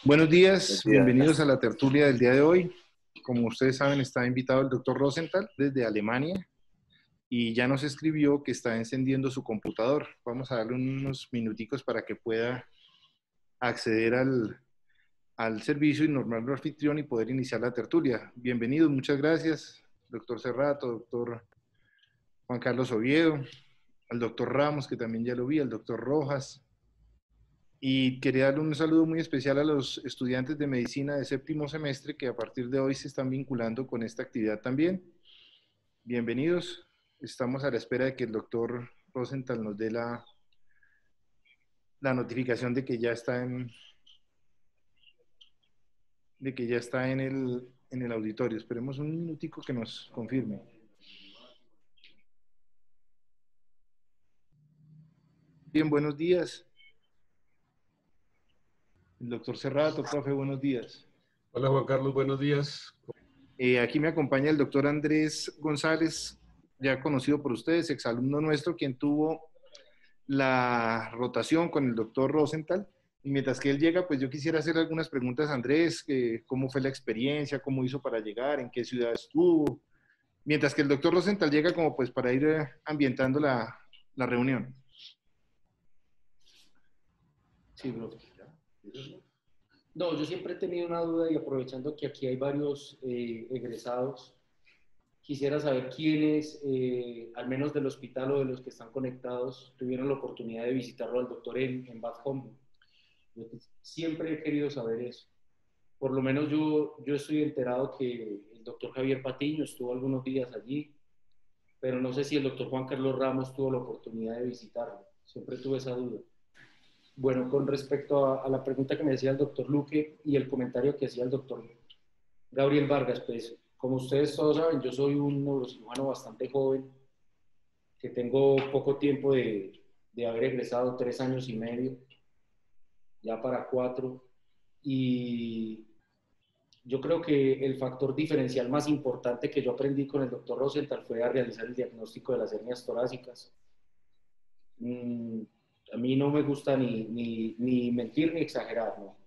Buenos días, Buenos bienvenidos a días. la tertulia del día de hoy. Como ustedes saben, está invitado el doctor Rosenthal desde Alemania y ya nos escribió que está encendiendo su computador. Vamos a darle unos minuticos para que pueda acceder al servicio y nombrarlo anfitrión y poder iniciar la tertulia. Bienvenidos, muchas gracias, doctor Cerrato, doctor Juan Carlos Oviedo, al doctor Ramos, que también ya lo vi, al doctor Rojas. Y quería darle un saludo muy especial a los estudiantes de medicina de séptimo semestre que a partir de hoy se están vinculando con esta actividad también. Bienvenidos. Estamos a la espera de que el doctor Rosenthal nos dé la notificación de que ya está en el auditorio. Esperemos un minutico que nos confirme. Bien, buenos días. El doctor Cerrato, profe, buenos días. Hola Juan Carlos, buenos días. Aquí me acompaña el doctor Andrés González, ya conocido por ustedes, exalumno nuestro, quien tuvo la rotación con el doctor Rosenthal. Y mientras que él llega, pues yo quisiera hacer algunas preguntas a Andrés, cómo fue la experiencia, cómo hizo para llegar, en qué ciudad estuvo. Mientras que el doctor Rosenthal llega como pues para ir ambientando la reunión. Sí, bro. No, yo siempre he tenido una duda y aprovechando que aquí hay varios egresados, quisiera saber quiénes, al menos del hospital o de los que están conectados, tuvieron la oportunidad de visitarlo al doctor en Bad Homburg. Yo siempre he querido saber eso. Por lo menos yo estoy enterado que el doctor Javier Patiño estuvo algunos días allí, pero no sé si el doctor Juan Carlos Ramos tuvo la oportunidad de visitarlo. Siempre tuve esa duda. Bueno, con respecto a la pregunta que me decía el doctor Luque y el comentario que hacía el doctor Gabriel Vargas, pues como ustedes todos saben, yo soy un neurocirujano bastante joven, que tengo poco tiempo de haber egresado, 3 años y medio, ya para 4, y yo creo que el factor diferencial más importante que yo aprendí con el doctor Rosenthal fue a realizar el diagnóstico de las hernias torácicas. A mí no me gusta ni mentir ni exagerar, ¿no?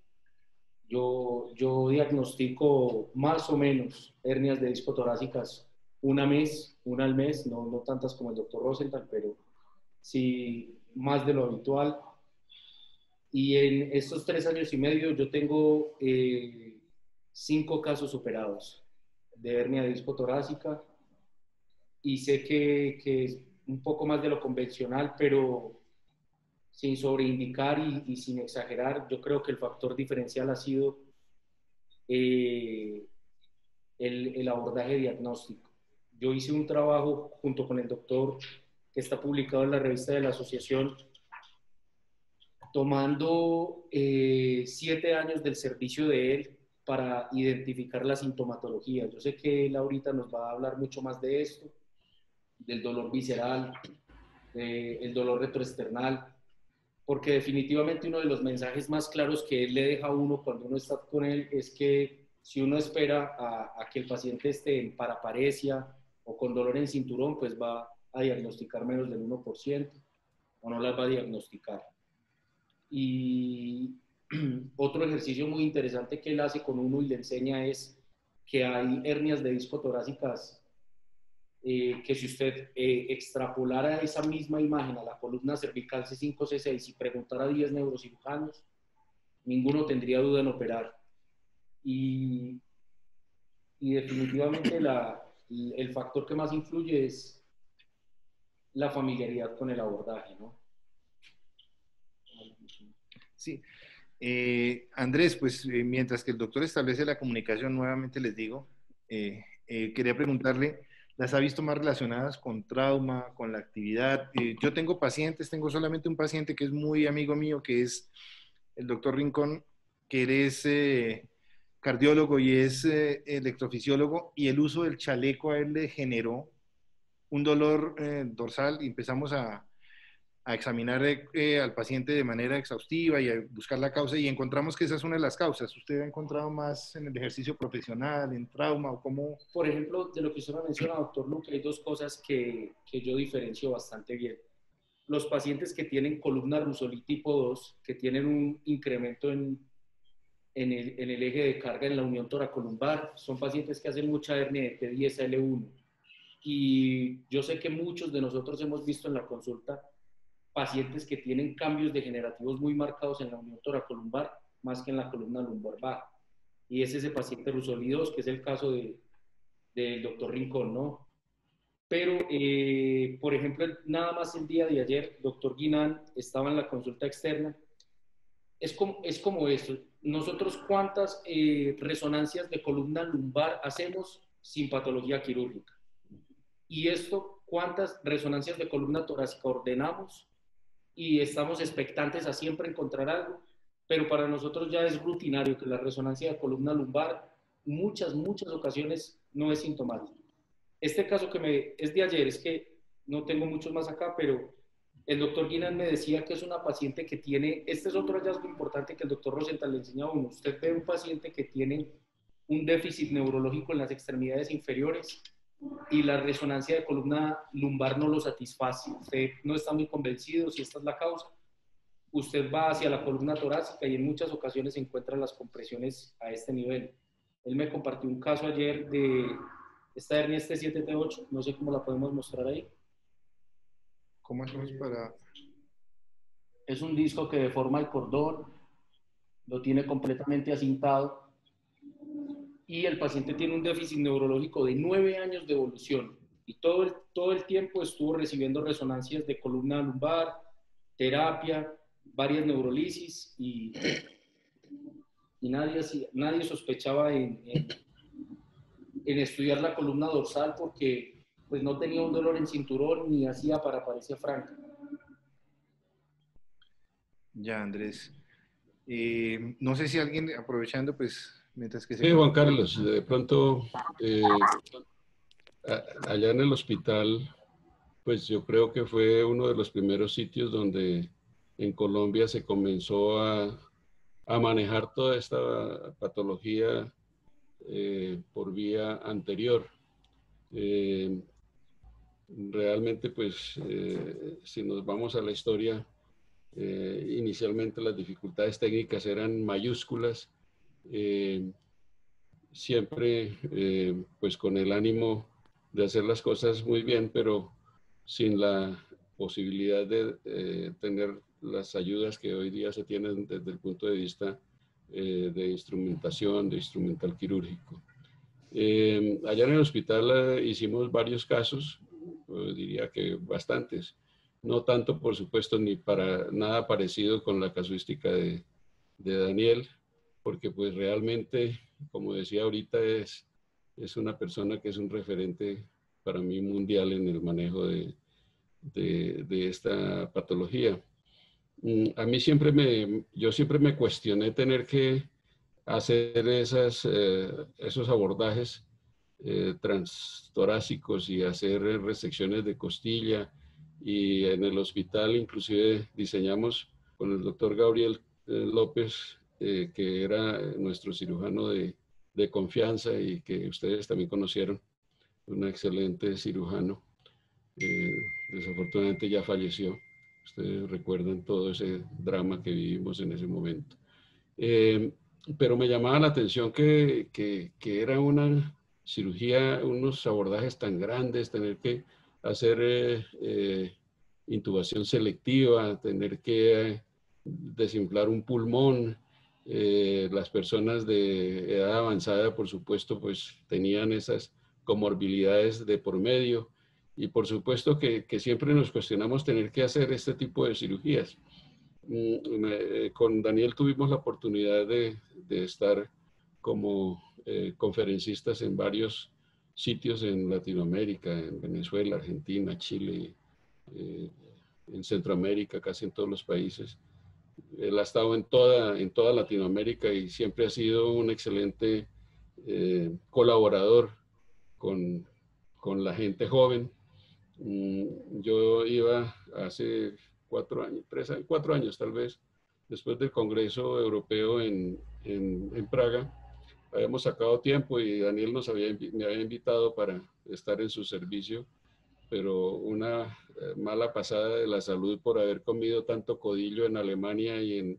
Yo diagnostico más o menos hernias de disco torácicas una al mes, no tantas como el doctor Rosenthal, pero sí más de lo habitual. Y en estos 3 años y medio yo tengo 5 casos operados de hernia de disco torácica y sé que es un poco más de lo convencional, pero sin sobreindicar y sin exagerar, yo creo que el factor diferencial ha sido eh, el abordaje diagnóstico. Yo hice un trabajo junto con el doctor que está publicado en la revista de la asociación, tomando 7 años del servicio de él para identificar la sintomatología. Yo sé que él ahorita nos va a hablar mucho más de esto, del dolor visceral, del dolor retroesternal, porque definitivamente uno de los mensajes más claros que él le deja a uno cuando uno está con él es que si uno espera a que el paciente esté en paraparesia o con dolor en cinturón, pues va a diagnosticar menos del 1% o no las va a diagnosticar. Y otro ejercicio muy interesante que él hace con uno y le enseña es que hay hernias de disco torácicas que si usted extrapolara esa misma imagen a la columna cervical C5, C6 y preguntara a 10 neurocirujanos, ninguno tendría duda en operar. Y definitivamente el factor que más influye es la familiaridad con el abordaje, ¿no? Sí. Andrés, pues mientras que el doctor establece la comunicación, nuevamente les digo, quería preguntarle, ¿las ha visto más relacionadas con trauma, con la actividad? Yo tengo pacientes, tengo solamente un paciente que es muy amigo mío, que es el doctor Rincón, que él es cardiólogo y es electrofisiólogo, y el uso del chaleco a él le generó un dolor dorsal y empezamos a examinar al paciente de manera exhaustiva y a buscar la causa y encontramos que esa es una de las causas. ¿Usted ha encontrado más en el ejercicio profesional, en trauma o cómo? Por ejemplo, de lo que usted me menciona, doctor Luque, hay dos cosas que yo diferencio bastante bien. Los pacientes que tienen columna Rusoli tipo 2, que tienen un incremento en el eje de carga en la unión toracolumbar. Son pacientes que hacen mucha hernia de T10 a L1. Y yo sé que muchos de nosotros hemos visto en la consulta pacientes que tienen cambios degenerativos muy marcados en la unión toracolumbar, más que en la columna lumbar baja. Y es ese paciente Rusoli 2, que es el caso del doctor Rincón, ¿no? Pero, por ejemplo, nada más el día de ayer, doctor Guinán estaba en la consulta externa. Es como esto. Nosotros, ¿cuántas resonancias de columna lumbar hacemos sin patología quirúrgica? Y esto, ¿cuántas resonancias de columna torácica ordenamos? Y estamos expectantes a siempre encontrar algo, pero para nosotros ya es rutinario que la resonancia de columna lumbar muchas ocasiones no es sintomática. Este caso es de ayer, es que no tengo muchos más acá, pero el doctor Guinan me decía que es una paciente que tiene, este es otro hallazgo importante que el doctor Rosenthal le enseña a uno. Usted ve un paciente que tiene un déficit neurológico en las extremidades inferiores y la resonancia de columna lumbar no lo satisface. Usted no está muy convencido si esta es la causa. Usted va hacia la columna torácica y en muchas ocasiones encuentra las compresiones a este nivel. Él me compartió un caso ayer de esta hernia T7-T8, no sé cómo la podemos mostrar ahí. ¿Cómo hacemos para...? Es un disco que deforma el cordón, lo tiene completamente acintado y el paciente tiene un déficit neurológico de 9 años de evolución y todo el tiempo estuvo recibiendo resonancias de columna lumbar, terapia, varias neurolisis y nadie sospechaba en estudiar la columna dorsal porque pues no tenía un dolor en cinturón ni hacía paraparesia franca. Ya, Andrés. No sé si alguien, aprovechando, pues, mientras que se... Sí, Juan Carlos, de pronto, allá en el hospital, pues yo creo que fue uno de los primeros sitios donde en Colombia se comenzó a manejar toda esta patología por vía anterior. Realmente, pues, si nos vamos a la historia, inicialmente las dificultades técnicas eran mayúsculas, siempre pues con el ánimo de hacer las cosas muy bien, pero sin la posibilidad de tener las ayudas que hoy día se tienen desde el punto de vista de instrumentación, de instrumental quirúrgico. Allá en el hospital hicimos varios casos, diría que bastantes, no tanto por supuesto ni para nada parecido con la casuística de Daniel, porque pues realmente, como decía ahorita, es una persona que es un referente para mí mundial en el manejo de esta patología. A mí yo siempre me cuestioné tener que hacer esos abordajes transtorácicos y hacer resecciones de costilla, y en el hospital inclusive diseñamos con el doctor Gabriel López, que era nuestro cirujano de confianza y que ustedes también conocieron, un excelente cirujano. Desafortunadamente ya falleció. Ustedes recuerdan todo ese drama que vivimos en ese momento. Pero me llamaba la atención que era una cirugía, unos abordajes tan grandes, tener que hacer intubación selectiva, tener que desinflar un pulmón. Las personas de edad avanzada, por supuesto, pues tenían esas comorbilidades de por medio, y por supuesto que siempre nos cuestionamos tener que hacer este tipo de cirugías. Con Daniel tuvimos la oportunidad de estar como conferencistas en varios sitios en Latinoamérica, en Venezuela, Argentina, Chile, en Centroamérica, casi en todos los países. Él ha estado en toda Latinoamérica y siempre ha sido un excelente colaborador con la gente joven. Yo iba hace 4 años, 4 años tal vez, después del Congreso Europeo en Praga. Habíamos sacado tiempo y Daniel me había invitado para estar en su servicio, pero una mala pasada de la salud por haber comido tanto codillo en Alemania y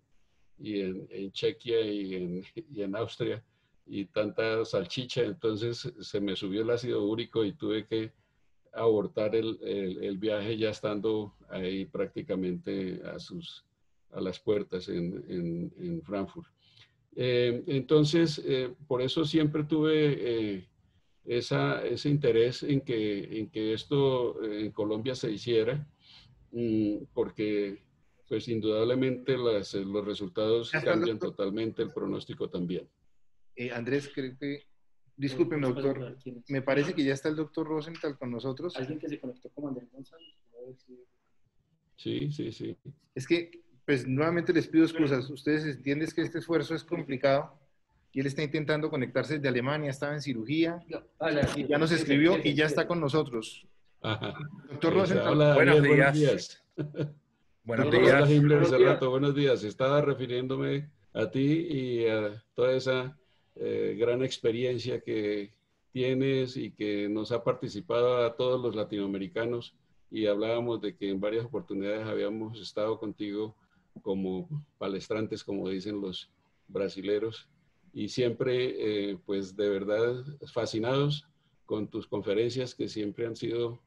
en Chequia y en Austria, y tanta salchicha, entonces se me subió el ácido úrico y tuve que abortar el viaje ya estando ahí prácticamente a las puertas en Frankfurt. Entonces, por eso siempre tuve ese interés en que esto en Colombia se hiciera, porque pues indudablemente los resultados ¿Ya está el cambian doctor? totalmente, el pronóstico también. Andrés, creo que, discúlpeme, Vamos a doctor, preguntar quién es. me parece que ya está el doctor Rosenthal con nosotros. Alguien que se conectó como Andrés González. A ver si- Sí, sí, sí. Es que, pues nuevamente les pido excusas. Ustedes entienden que este esfuerzo es complicado y él está intentando conectarse desde Alemania, estaba en cirugía, No. Ah, ya, sí, ya nos escribió y ya está con nosotros. Ajá. Doctor Ahí está. Rosenthal, Hola Buenos Daniel, buenos días, días. buenos Hola días. Himmler, Buenos hace días. rato, buenos días. Estaba refiriéndome a ti y a toda esa gran experiencia que tienes y que nos ha participado a todos los latinoamericanos, y hablábamos de que en varias oportunidades habíamos estado contigo como palestrantes, como dicen los brasileros, y siempre pues de verdad fascinados con tus conferencias, que siempre han sido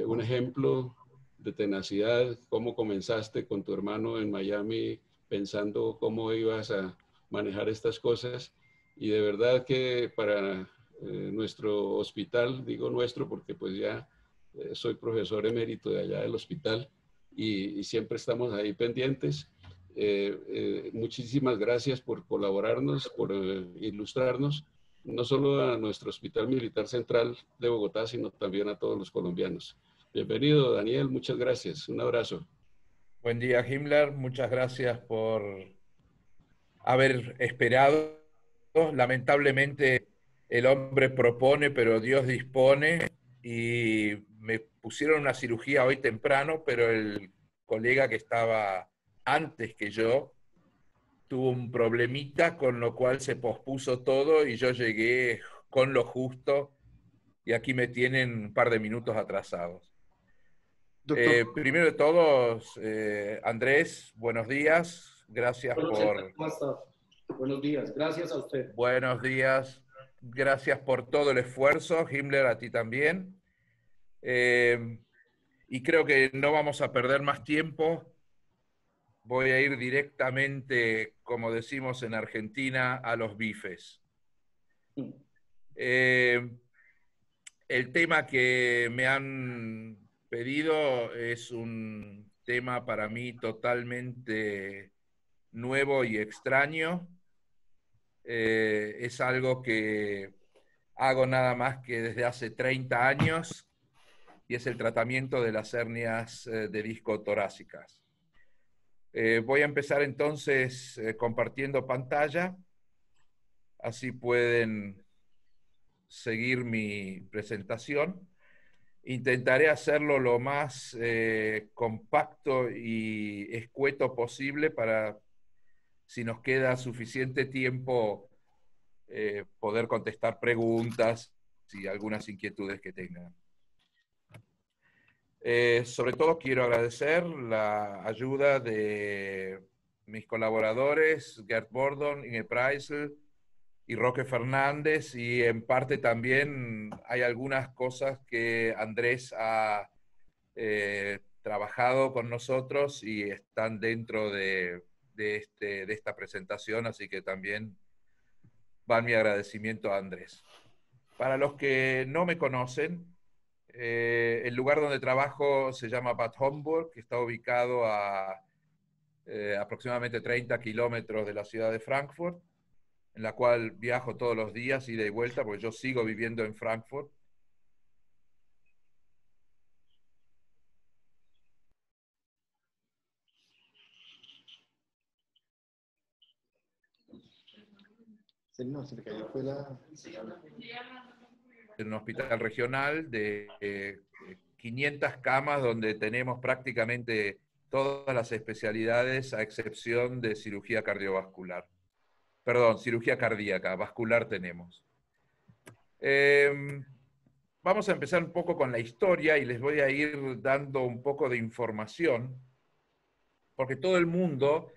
un ejemplo de tenacidad, cómo comenzaste con tu hermano en Miami pensando cómo ibas a manejar estas cosas, y de verdad que para nuestro hospital, digo nuestro porque pues ya soy profesor emérito de allá del hospital, y siempre estamos ahí pendientes. Muchísimas gracias por colaborarnos, por ilustrarnos, no solo a nuestro Hospital Militar Central de Bogotá, sino también a todos los colombianos. Bienvenido, Daniel, muchas gracias. Un abrazo. Buen día, Himmler. Muchas gracias por haber esperado. Lamentablemente, el hombre propone, pero Dios dispone. Y me pusieron una cirugía hoy temprano, pero el colega que estaba antes que yo tuvo un problemita, con lo cual se pospuso todo y yo llegué con lo justo y aquí me tienen un par de minutos atrasados. doctor, Primero de todos, Andrés, buenos días. Gracias Hola, por... ¿cómo está? Buenos días. Gracias a usted. Buenos días. Gracias por todo el esfuerzo. Himmler, a ti también. Y creo que no vamos a perder más tiempo. Voy a ir directamente, como decimos en Argentina, a los bifes. Eh, el tema que me han pedido es un tema para mí totalmente nuevo y extraño. Es algo que hago nada más que desde hace 30 años y es el tratamiento de las hernias de disco torácicas. Voy a empezar entonces compartiendo pantalla, así pueden seguir mi presentación. Intentaré hacerlo lo más compacto y escueto posible para, si nos queda suficiente tiempo, poder contestar preguntas y algunas inquietudes que tengan. Sobre todo quiero agradecer la ayuda de mis colaboradores, Gert Bordon, Inge Preisel y Roque Fernández, y en parte también hay algunas cosas que Andrés ha trabajado con nosotros y están dentro de esta presentación, así que también va mi agradecimiento a Andrés. Para los que no me conocen, el lugar donde trabajo se llama Bad Homburg, que está ubicado a aproximadamente 30 kilómetros de la ciudad de Frankfurt, en la cual viajo todos los días, ida y vuelta, porque yo sigo viviendo en Frankfurt. no, se le cayó fue la... En un hospital regional de 500 camas, donde tenemos prácticamente todas las especialidades, a excepción de cirugía cardiovascular. Perdón, cirugía cardíaca, vascular tenemos. Vamos a empezar un poco con la historia y les voy a ir dando un poco de información, porque todo el mundo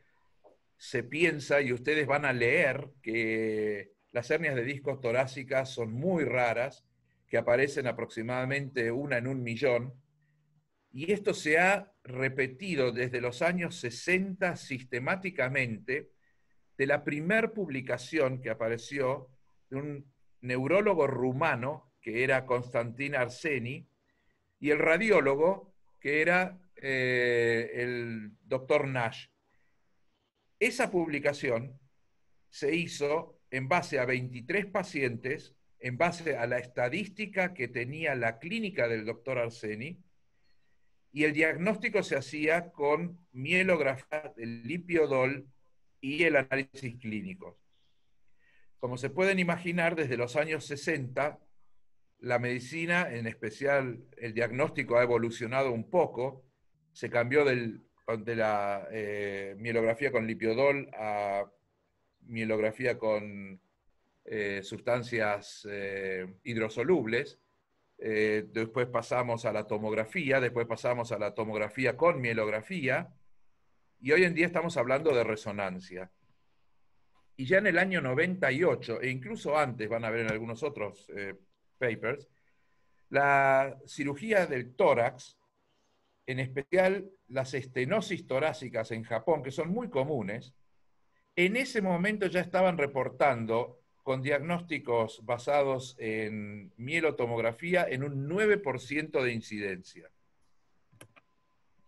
se piensa, y ustedes van a leer, que las hernias de discos torácicas son muy raras, que aparecen aproximadamente 1 en 1.000.000, y esto se ha repetido desde los años 60 sistemáticamente, de la primer publicación que apareció de un neurólogo rumano, que era Constantin Arseni, y el radiólogo, que era el doctor Nash. Esa publicación se hizo en base a 23 pacientes, en base a la estadística que tenía la clínica del doctor Arseni, y el diagnóstico se hacía con mielografía del lipiodol y el análisis clínico. Como se pueden imaginar, desde los años 60, la medicina, en especial el diagnóstico, ha evolucionado un poco. Se cambió de la mielografía con lipiodol a mielografía con sustancias hidrosolubles. Después pasamos a la tomografía, después pasamos a la tomografía con mielografía, y hoy en día estamos hablando de resonancia. Y ya en el año 98, e incluso antes, van a ver en algunos otros papers, la cirugía del tórax, en especial las estenosis torácicas en Japón, que son muy comunes, en ese momento ya estaban reportando con diagnósticos basados en mielotomografía en un 9% de incidencia.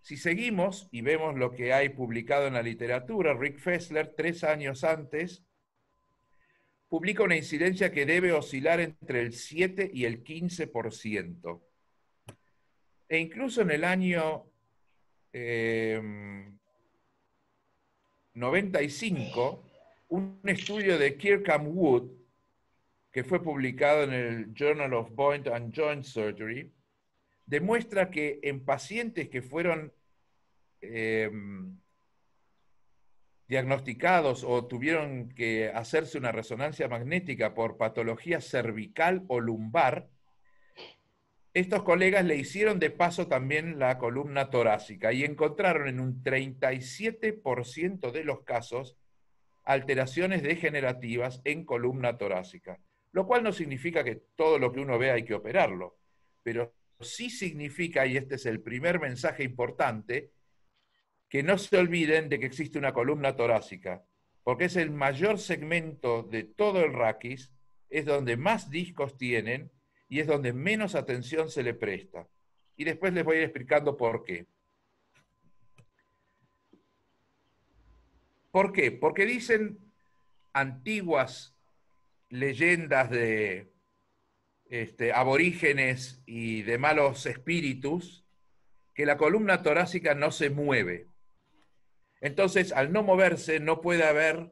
Si seguimos y vemos lo que hay publicado en la literatura, Rick Fessler, 3 años antes, publica una incidencia que debe oscilar entre el 7 y el 15%. E incluso en el año 95, un estudio de Kirkham Wood, que fue publicado en el Journal of Bone and Joint Surgery, demuestra que en pacientes que fueron diagnosticados o tuvieron que hacerse una resonancia magnética por patología cervical o lumbar, estos colegas le hicieron de paso también la columna torácica y encontraron en un 37% de los casos alteraciones degenerativas en columna torácica, lo cual no significa que todo lo que uno vea hay que operarlo, pero sí significa, y este es el primer mensaje importante, que no se olviden de que existe una columna torácica, porque es el mayor segmento de todo el raquis, es donde más discos tienen y es donde menos atención se le presta. Y después les voy a ir explicando por qué. ¿Por qué? Porque dicen antiguas leyendas de aborígenes y de malos espíritus que la columna torácica no se mueve. Entonces, al no moverse, no puede haber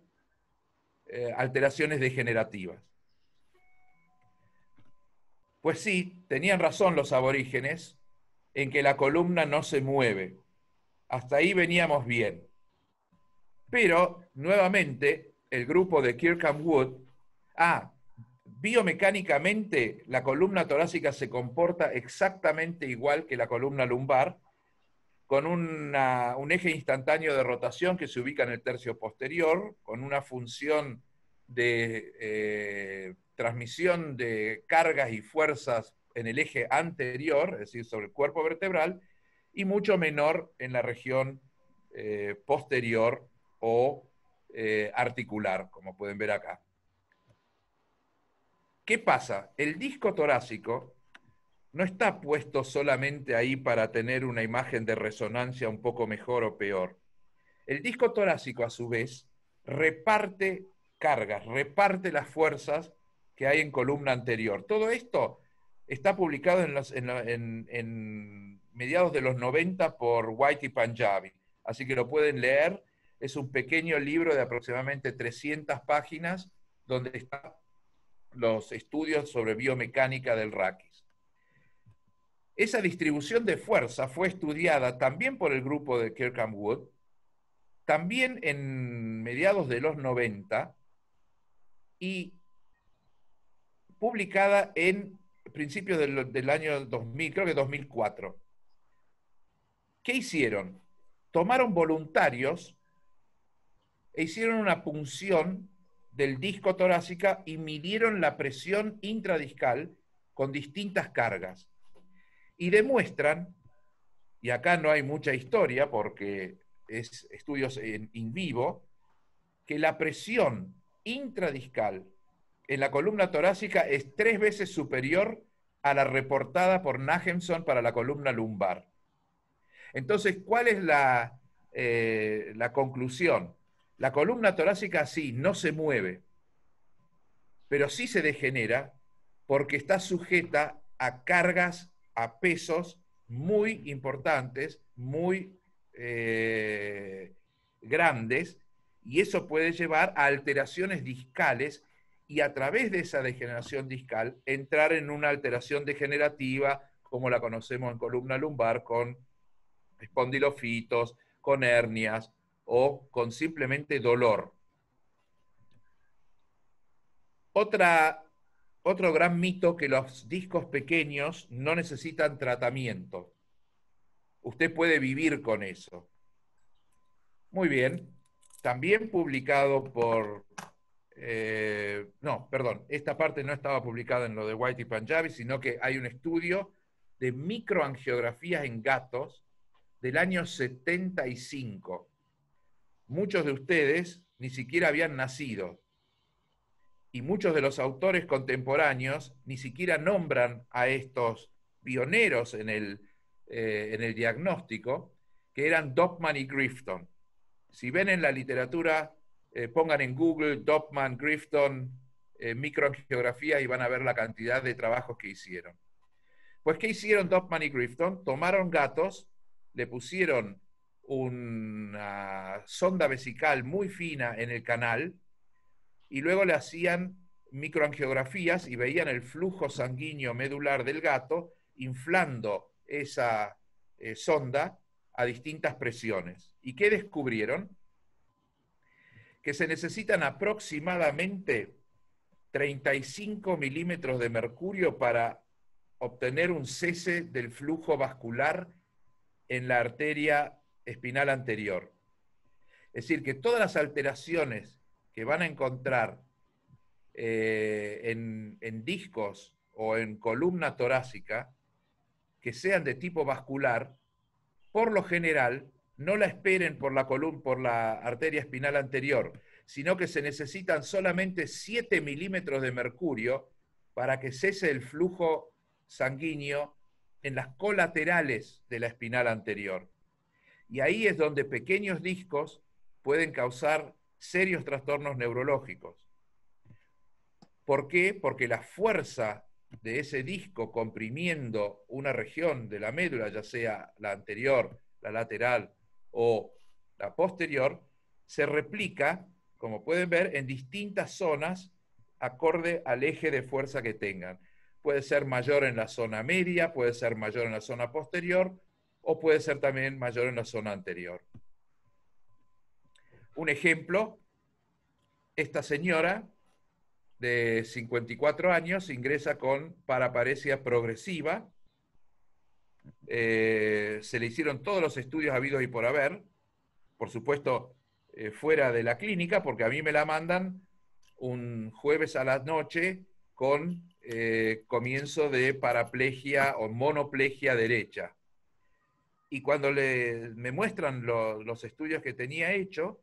alteraciones degenerativas. Pues sí, tenían razón los aborígenes en que la columna no se mueve. Hasta ahí veníamos bien. Pero, nuevamente, el grupo de Kirkham Wood, biomecánicamente la columna torácica se comporta exactamente igual que la columna lumbar, con un eje instantáneo de rotación que se ubica en el tercio posterior, con una función de transmisión de cargas y fuerzas en el eje anterior, es decir, sobre el cuerpo vertebral, y mucho menor en la región posterior o articular, como pueden ver acá. ¿Qué pasa? El disco torácico no está puesto solamente ahí para tener una imagen de resonancia un poco mejor o peor. El disco torácico, a su vez, reparte cargas, reparte las fuerzas que hay en columna anterior. Todo esto está publicado en mediados de los 90 por White y Panjabi, así que lo pueden leer. Es un pequeño libro de aproximadamente 300 páginas donde están los estudios sobre biomecánica del raquis. Esa distribución de fuerza fue estudiada también por el grupo de Kirkham Wood, también en mediados de los 90 y publicada en principios del año 2000, creo que 2004. ¿Qué hicieron? Tomaron voluntarios e hicieron una punción del disco torácica y midieron la presión intradiscal con distintas cargas. Y demuestran, y acá no hay mucha historia porque es estudios in vivo, que la presión intradiscal en la columna torácica es 3 veces superior a la reportada por Nachemson para la columna lumbar. Entonces, ¿cuál es la conclusión? La columna torácica sí, no se mueve, pero sí se degenera porque está sujeta a cargas, a pesos muy importantes, muy grandes, y eso puede llevar a alteraciones discales y a través de esa degeneración discal entrar en una alteración degenerativa como la conocemos en columna lumbar con espondilofitos, con hernias o con simplemente dolor. Otro gran mito, que los discos pequeños no necesitan tratamiento. Usted puede vivir con eso. Muy bien. También publicado por... no, perdón, esta parte no estaba publicada en lo de White y Punjabi, sino que hay un estudio de microangiografías en gatos del año 75. Muchos de ustedes ni siquiera habían nacido. Y muchos de los autores contemporáneos ni siquiera nombran a estos pioneros en el diagnóstico, que eran Dopman y Grifton. Si ven en la literatura, pongan en Google Dopman, Grifton, microangiografía y van a ver la cantidad de trabajos que hicieron. Pues, ¿qué hicieron Dopman y Grifton? Tomaron gatos, le pusieron una sonda vesical muy fina en el canal, y luego le hacían microangiografías y veían el flujo sanguíneo medular del gato, inflando esa sonda a distintas presiones. ¿Y qué descubrieron? Que se necesitan aproximadamente 35 milímetros de mercurio para obtener un cese del flujo vascular en la arteria espinal anterior. Es decir, que todas las alteraciones que van a encontrar en discos o en columna torácica, que sean de tipo vascular, por lo general, no la esperen por la arteria espinal anterior, sino que se necesitan solamente 7 milímetros de mercurio para que cese el flujo sanguíneo en las colaterales de la espinal anterior. Y ahí es donde pequeños discos pueden causar serios trastornos neurológicos. ¿Por qué? Porque la fuerza de ese disco comprimiendo una región de la médula, ya sea la anterior, la lateral o la posterior, se replica, como pueden ver, en distintas zonas acorde al eje de fuerza que tengan. Puede ser mayor en la zona media, puede ser mayor en la zona posterior, o puede ser también mayor en la zona anterior. Un ejemplo, esta señora de 54 años ingresa con paraparesia progresiva. Se le hicieron todos los estudios habidos y por haber, por supuesto fuera de la clínica, porque a mí me la mandan un jueves a la noche con comienzo de paraplegia o monoplegia derecha. Y cuando me muestran los estudios que tenía hecho,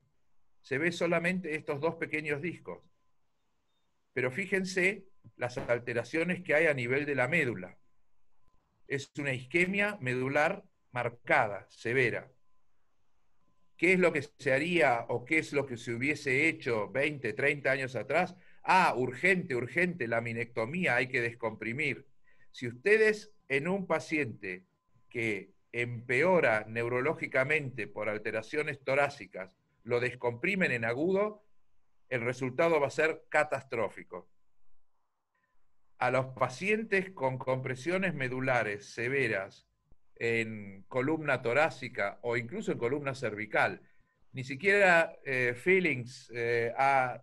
se ve solamente estos 2 pequeños discos. Pero fíjense las alteraciones que hay a nivel de la médula. Es una isquemia medular marcada, severa. ¿Qué es lo que se haría o qué es lo que se hubiese hecho 20, 30 años atrás? Ah, urgente, urgente, laminectomía, hay que descomprimir. Si ustedes en un paciente que empeora neurológicamente por alteraciones torácicas lo descomprimen en agudo, el resultado va a ser catastrófico. A los pacientes con compresiones medulares severas en columna torácica o incluso en columna cervical, ni siquiera Feelings ha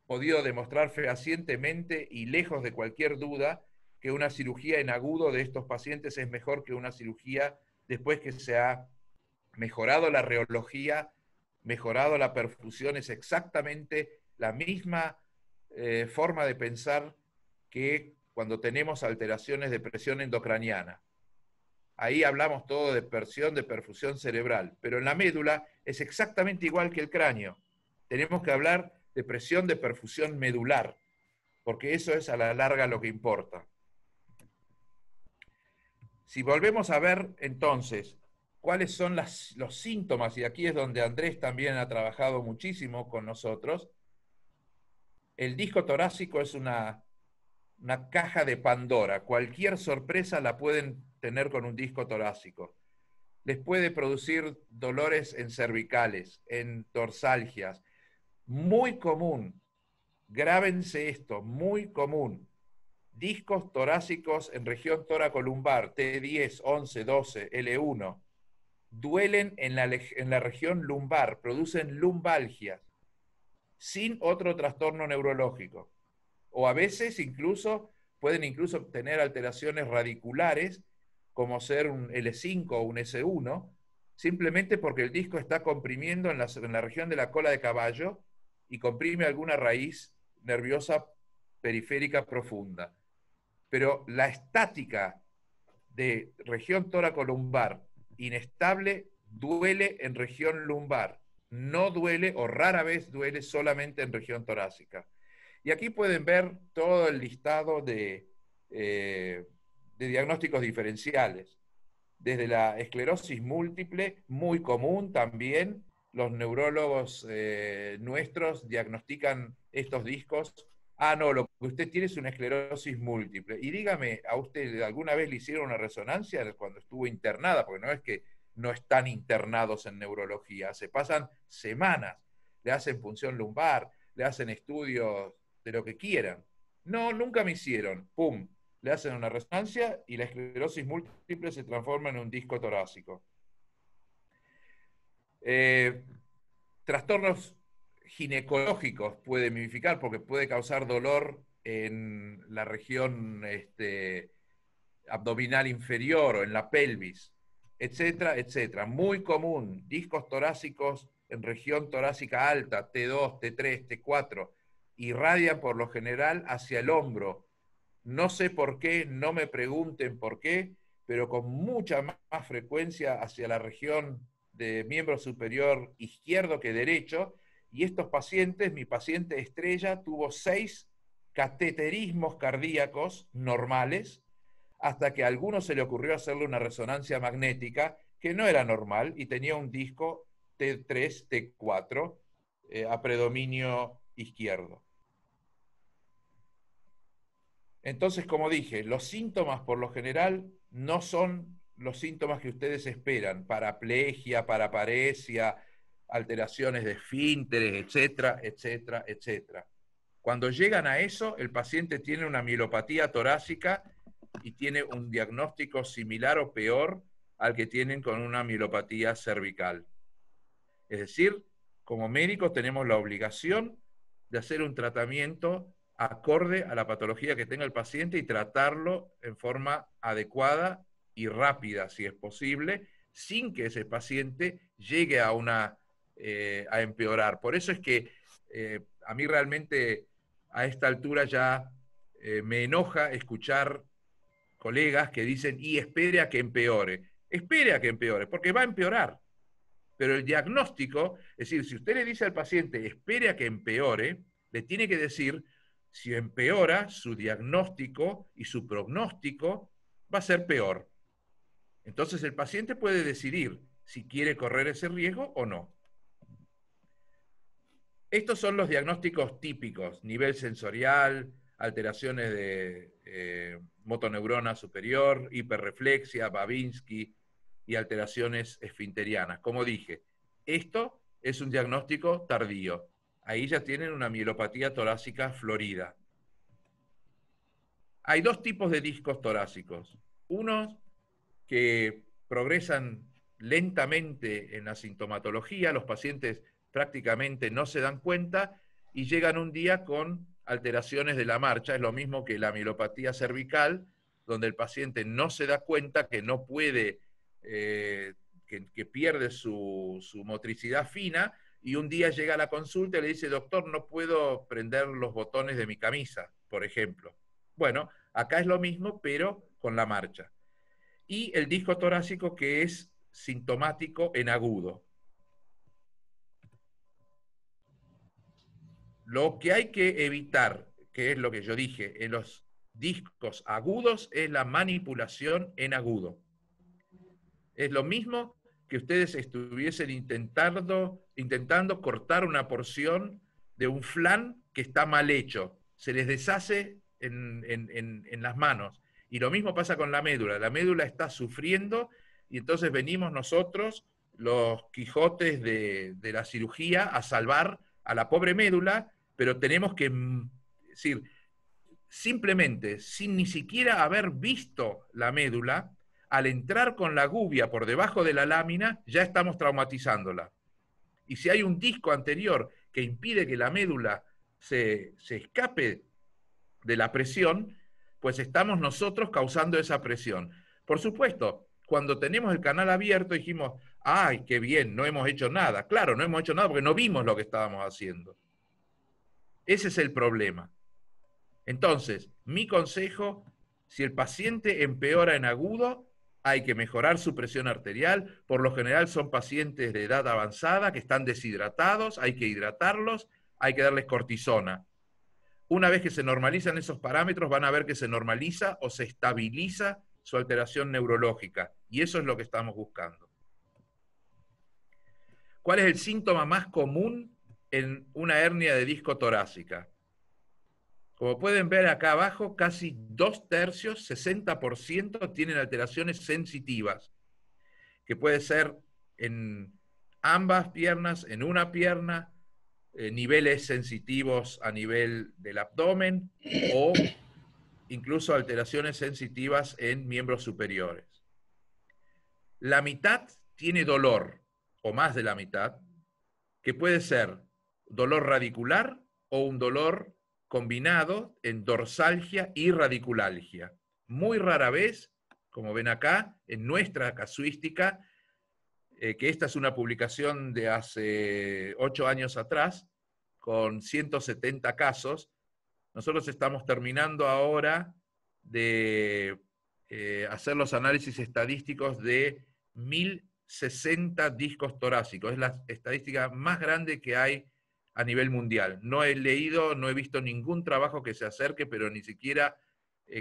podido demostrar fehacientemente y lejos de cualquier duda que una cirugía en agudo de estos pacientes es mejor que una cirugía después que se ha mejorado la reología mejorado la perfusión, es exactamente la misma forma de pensar que cuando tenemos alteraciones de presión endocraniana. Ahí hablamos todo de perfusión cerebral, pero en la médula es exactamente igual que el cráneo. Tenemos que hablar de presión de perfusión medular, porque eso es a la larga lo que importa. Si volvemos a ver entonces cuáles son los síntomas, y aquí es donde Andrés también ha trabajado muchísimo con nosotros, el disco torácico es una caja de Pandora. Cualquier sorpresa la pueden tener con un disco torácico. Les puede producir dolores en cervicales, en dorsalgias. Muy común, grábense esto, muy común. Discos torácicos en región toracolumbar, T10, 11, 12, L1, duelen en la región lumbar, producen lumbalgias, sin otro trastorno neurológico. O a veces pueden tener alteraciones radiculares, como ser un L5 o un S1, simplemente porque el disco está comprimiendo en la región de la cola de caballo y comprime alguna raíz nerviosa periférica profunda. Pero la estática de región toracolumbar inestable duele en región lumbar, no duele o rara vez duele solamente en región torácica. Y aquí pueden ver todo el listado de diagnósticos diferenciales. Desde la esclerosis múltiple, muy común también, los neurólogos nuestros diagnostican estos discos. Ah, no, lo que usted tiene es una esclerosis múltiple. Y dígame, ¿a usted alguna vez le hicieron una resonancia cuando estuvo internada? Porque no es que no están internados en neurología, se pasan semanas, le hacen punción lumbar, le hacen estudios de lo que quieran. No, nunca me hicieron. ¡Pum! Le hacen una resonancia y la esclerosis múltiple se transforma en un disco torácico. Trastornos ginecológicos puede mimificar porque puede causar dolor en la región abdominal inferior o en la pelvis, etcétera, etcétera. Muy común, discos torácicos en región torácica alta, T2, T3, T4, irradian por lo general hacia el hombro. No sé por qué, no me pregunten por qué, pero con mucha más frecuencia hacia la región de miembro superior izquierdo que derecho, y estos pacientes, mi paciente estrella, tuvo 6 cateterismos cardíacos normales, hasta que a alguno se le ocurrió hacerle una resonancia magnética que no era normal y tenía un disco T3, T4 a predominio izquierdo. Entonces, como dije, los síntomas por lo general no son los síntomas que ustedes esperan: paraplegia, paraparesia, alteraciones de esfínteres, etcétera, etcétera, etcétera. Cuando llegan a eso, el paciente tiene una mielopatía torácica y tiene un diagnóstico similar o peor al que tienen con una mielopatía cervical. Es decir, como médicos tenemos la obligación de hacer un tratamiento acorde a la patología que tenga el paciente y tratarlo en forma adecuada y rápida, si es posible, sin que ese paciente llegue a empeorar. Por eso es que a mí realmente a esta altura ya me enoja escuchar colegas que dicen, y espere a que empeore. Espere a que empeore, porque va a empeorar. Pero el diagnóstico, es decir, si usted le dice al paciente, espere a que empeore, le tiene que decir, si empeora, su diagnóstico y su pronóstico va a ser peor. Entonces el paciente puede decidir si quiere correr ese riesgo o no. Estos son los diagnósticos típicos: nivel sensorial, alteraciones de motoneurona superior, hiperreflexia, Babinski y alteraciones esfinterianas. Como dije, esto es un diagnóstico tardío. Ahí ya tienen una mielopatía torácica florida. Hay 2 tipos de discos torácicos. Unos que progresan lentamente en la sintomatología, los pacientes prácticamente no se dan cuenta y llegan un día con alteraciones de la marcha. Es lo mismo que la mielopatía cervical, donde el paciente no se da cuenta que no puede, que pierde su motricidad fina, y un día llega a la consulta y le dice, doctor, no puedo prender los botones de mi camisa, por ejemplo. Bueno, acá es lo mismo, pero con la marcha. Y el disco torácico, que es sintomático en agudo. Lo que hay que evitar, que es lo que yo dije, en los discos agudos, es la manipulación en agudo. Es lo mismo que ustedes estuviesen intentando cortar una porción de un flan que está mal hecho. Se les deshace en las manos. Y lo mismo pasa con la médula. La médula está sufriendo y entonces venimos nosotros, los Quijotes de la cirugía, a salvar a la pobre médula, pero tenemos que decir, simplemente, sin ni siquiera haber visto la médula, al entrar con la gubia por debajo de la lámina, ya estamos traumatizándola. Y si hay un disco anterior que impide que la médula se escape de la presión, pues estamos nosotros causando esa presión. Por supuesto, cuando tenemos el canal abierto dijimos, ¡ay, qué bien, no hemos hecho nada! Claro, no hemos hecho nada porque no vimos lo que estábamos haciendo. Ese es el problema. Entonces, mi consejo, si el paciente empeora en agudo, hay que mejorar su presión arterial. Por lo general son pacientes de edad avanzada que están deshidratados, hay que hidratarlos, hay que darles cortisona. Una vez que se normalizan esos parámetros, van a ver que se normaliza o se estabiliza su alteración neurológica. Y eso es lo que estamos buscando. ¿Cuál es el síntoma más común en una hernia de disco torácica? Como pueden ver acá abajo, casi 2/3, 60%, tienen alteraciones sensitivas, que puede ser en ambas piernas, en una pierna, niveles sensitivos a nivel del abdomen o incluso alteraciones sensitivas en miembros superiores. La mitad tiene dolor, o más de la mitad, que puede ser dolor radicular o un dolor combinado en dorsalgia y radiculalgia. Muy rara vez, como ven acá, en nuestra casuística, que esta es una publicación de hace 8 años atrás, con 170 casos, nosotros estamos terminando ahora de hacer los análisis estadísticos de 1060 discos torácicos. Es la estadística más grande que hay a nivel mundial. No he leído, no he visto ningún trabajo que se acerque, pero ni siquiera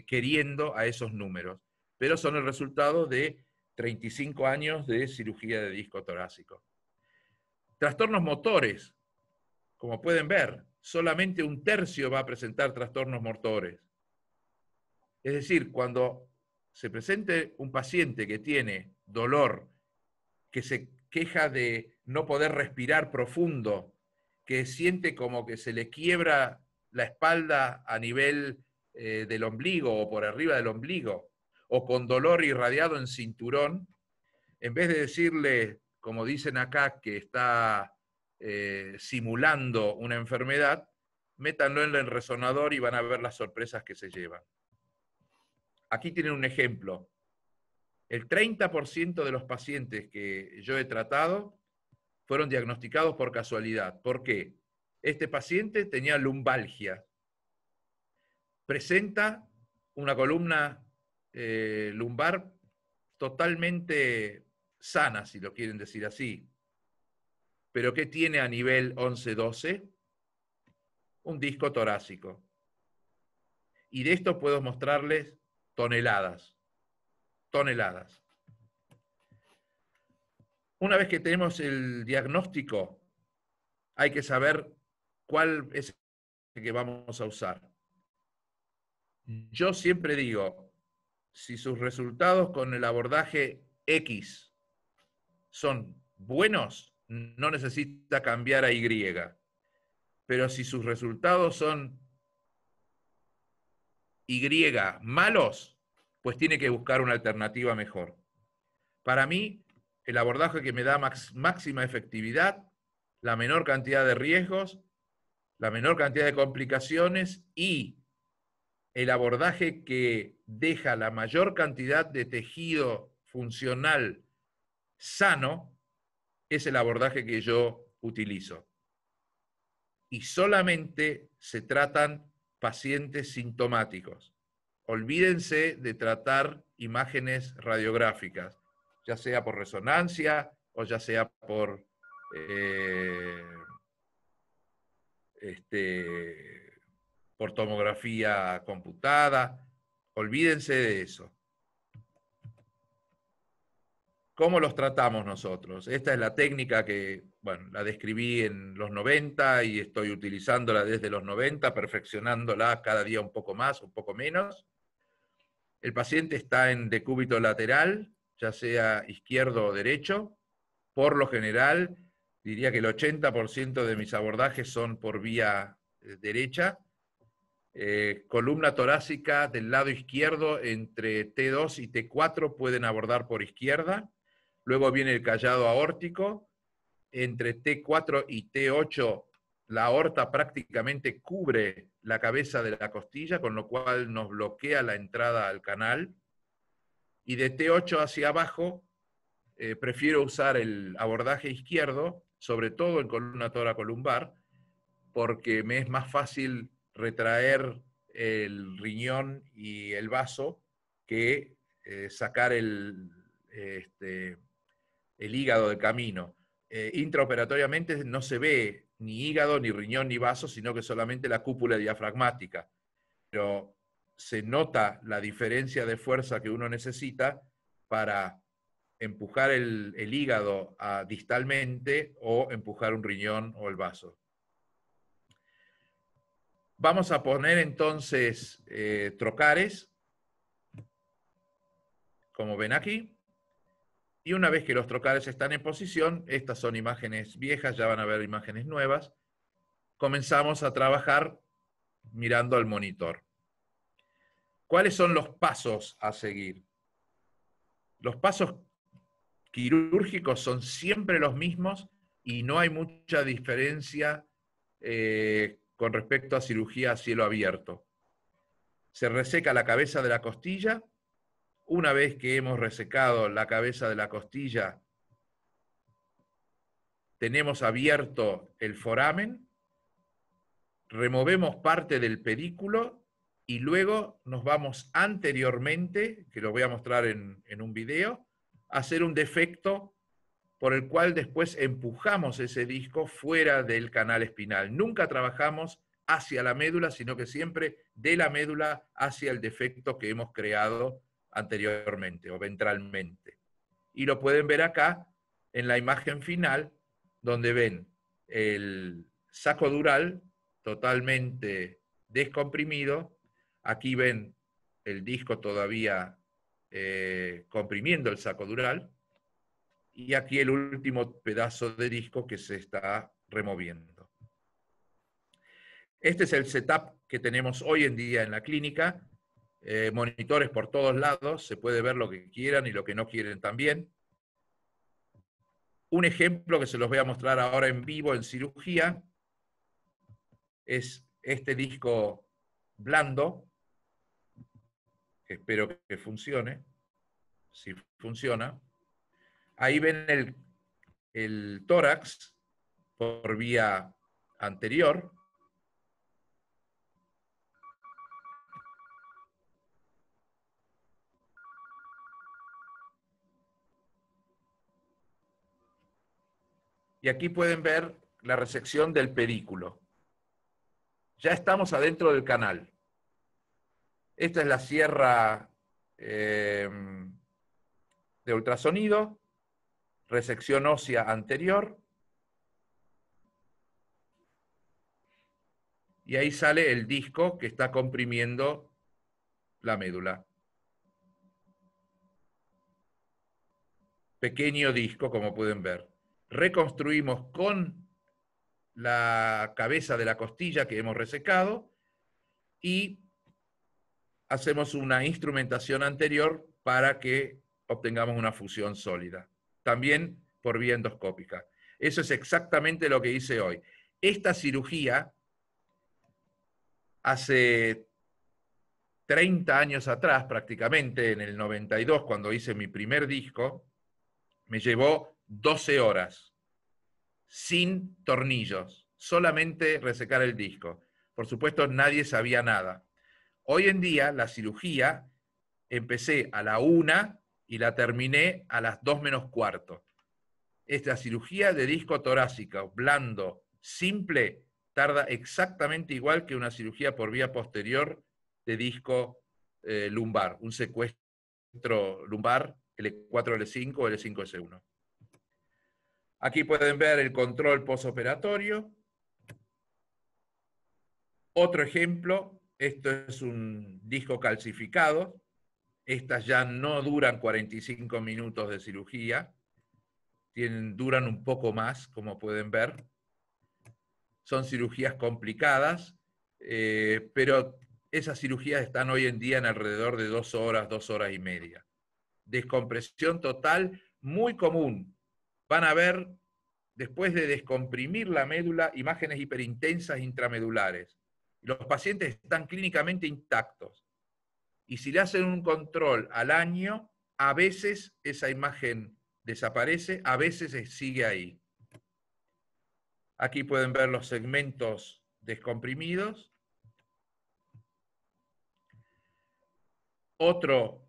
queriendo a esos números. Pero son el resultado de 35 años de cirugía de disco torácico. Trastornos motores. Como pueden ver, solamente 1/3 va a presentar trastornos motores. Es decir, cuando se presente un paciente que tiene dolor, que se queja de no poder respirar profundo, que siente como que se le quiebra la espalda a nivel del ombligo o por arriba del ombligo, o con dolor irradiado en cinturón, en vez de decirle, como dicen acá, que está simulando una enfermedad, métanlo en el resonador y van a ver las sorpresas que se llevan. Aquí tienen un ejemplo. El 30% de los pacientes que yo he tratado fueron diagnosticados por casualidad. ¿Por qué? Este paciente tenía lumbalgia. Presenta una columna lumbar totalmente sana, si lo quieren decir así. ¿Pero qué tiene a nivel 11-12? Un disco torácico. Y de esto puedo mostrarles toneladas. Toneladas. Una vez que tenemos el diagnóstico, hay que saber cuál es el que vamos a usar. Yo siempre digo, si sus resultados con el abordaje X son buenos, no necesita cambiar a Y. Pero si sus resultados son Y malos, pues tiene que buscar una alternativa mejor. Para mí, el abordaje que me da máxima efectividad, la menor cantidad de riesgos, la menor cantidad de complicaciones y el abordaje que deja la mayor cantidad de tejido funcional sano, es el abordaje que yo utilizo. Y solamente se tratan pacientes sintomáticos. Olvídense de tratar imágenes radiográficas, ya sea por resonancia o ya sea por por tomografía computada. Olvídense de eso. ¿Cómo los tratamos nosotros? Esta es la técnica que, bueno, la describí en los 90 y estoy utilizándola desde los 90, perfeccionándola cada día un poco más, un poco menos. El paciente está en decúbito lateral, ya sea izquierdo o derecho. Por lo general, diría que el 80% de mis abordajes son por vía derecha. Columna torácica del lado izquierdo, entre T2 y T4 pueden abordar por izquierda. Luego viene el callado aórtico. Entre T4 y T8 la aorta prácticamente cubre la cabeza de la costilla, con lo cual nos bloquea la entrada al canal. Y de T8 hacia abajo, prefiero usar el abordaje izquierdo, sobre todo en columna toracolumbar, porque me es más fácil retraer el riñón y el vaso que sacar el hígado de camino. Intraoperatoriamente no se ve ni hígado, ni riñón, ni vaso, sino que solamente la cúpula diafragmática. Pero se nota la diferencia de fuerza que uno necesita para empujar el hígado distalmente o empujar un riñón o el vaso. Vamos a poner entonces trocares, como ven aquí. Y una vez que los trocares están en posición, estas son imágenes viejas, ya van a ver imágenes nuevas, comenzamos a trabajar mirando al monitor. ¿Cuáles son los pasos a seguir? Los pasos quirúrgicos son siempre los mismos y no hay mucha diferencia con respecto a cirugía a cielo abierto. Se reseca la cabeza de la costilla. Una vez que hemos resecado la cabeza de la costilla, tenemos abierto el foramen, removemos parte del pedículo y luego nos vamos anteriormente, que lo voy a mostrar en un video, a hacer un defecto por el cual después empujamos ese disco fuera del canal espinal. Nunca trabajamos hacia la médula, sino que siempre de la médula hacia el defecto que hemos creado anteriormente o ventralmente. Y lo pueden ver acá en la imagen final, donde ven el saco dural totalmente descomprimido. Aquí ven el disco todavía comprimiendo el saco dural. Y aquí el último pedazo de disco que se está removiendo. Este es el setup que tenemos hoy en día en la clínica. Monitores por todos lados, se puede ver lo que quieran y lo que no quieren también. Un ejemplo que se los voy a mostrar ahora en vivo en cirugía es este disco blando, que espero que funcione. Si funciona. Ahí ven el tórax por vía anterior. Y aquí pueden ver la resección del pedículo. Ya estamos adentro del canal. Esta es la sierra de ultrasonido, resección ósea anterior. Y ahí sale el disco que está comprimiendo la médula. Pequeño disco, como pueden ver. Reconstruimos con la cabeza de la costilla que hemos resecado y hacemos una instrumentación anterior para que obtengamos una fusión sólida. También por vía endoscópica. Eso es exactamente lo que hice hoy. Esta cirugía, hace 30 años atrás, prácticamente, en el 92, cuando hice mi primer disco, me llevó 12 horas. sin tornillos, solamente resecar el disco. Por supuesto, nadie sabía nada. Hoy en día, la cirugía, empecé a la 1 y la terminé a las 2 menos cuarto. Esta cirugía de disco torácico, blando, simple, tarda exactamente igual que una cirugía por vía posterior de disco lumbar, un secuestro lumbar L4, L5 o L5, S1. Aquí pueden ver el control postoperatorio. Otro ejemplo, esto es un disco calcificado. Estas ya no duran 45 minutos de cirugía, duran un poco más, como pueden ver. Son cirugías complicadas, pero esas cirugías están hoy en día en alrededor de 2 horas, 2 horas y media. Descompresión total, muy común. Van a ver, después de descomprimir la médula, imágenes hiperintensas intramedulares. Los pacientes están clínicamente intactos. Y si le hacen un control al año, a veces esa imagen desaparece, a veces sigue ahí. Aquí pueden ver los segmentos descomprimidos. Otro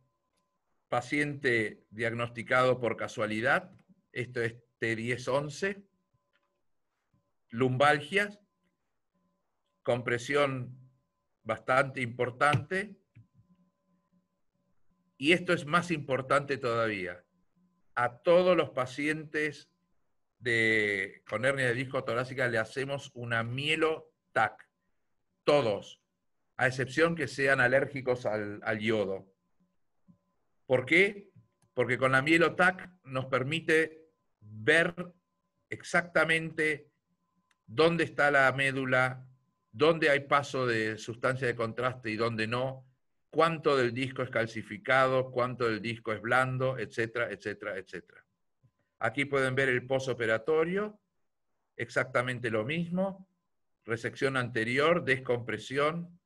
paciente diagnosticado por casualidad, esto es T10-11, lumbalgias, compresión bastante importante, y esto es más importante todavía. A todos los pacientes con hernia de disco torácica le hacemos una mielo-TAC, todos, a excepción que sean alérgicos al yodo. ¿Por qué? Porque con la mielo-TAC nos permite ver exactamente dónde está la médula, dónde hay paso de sustancia de contraste y dónde no, cuánto del disco es calcificado, cuánto del disco es blando, etcétera, etcétera, etcétera. Aquí pueden ver el postoperatorio, exactamente lo mismo, resección anterior, descompresión.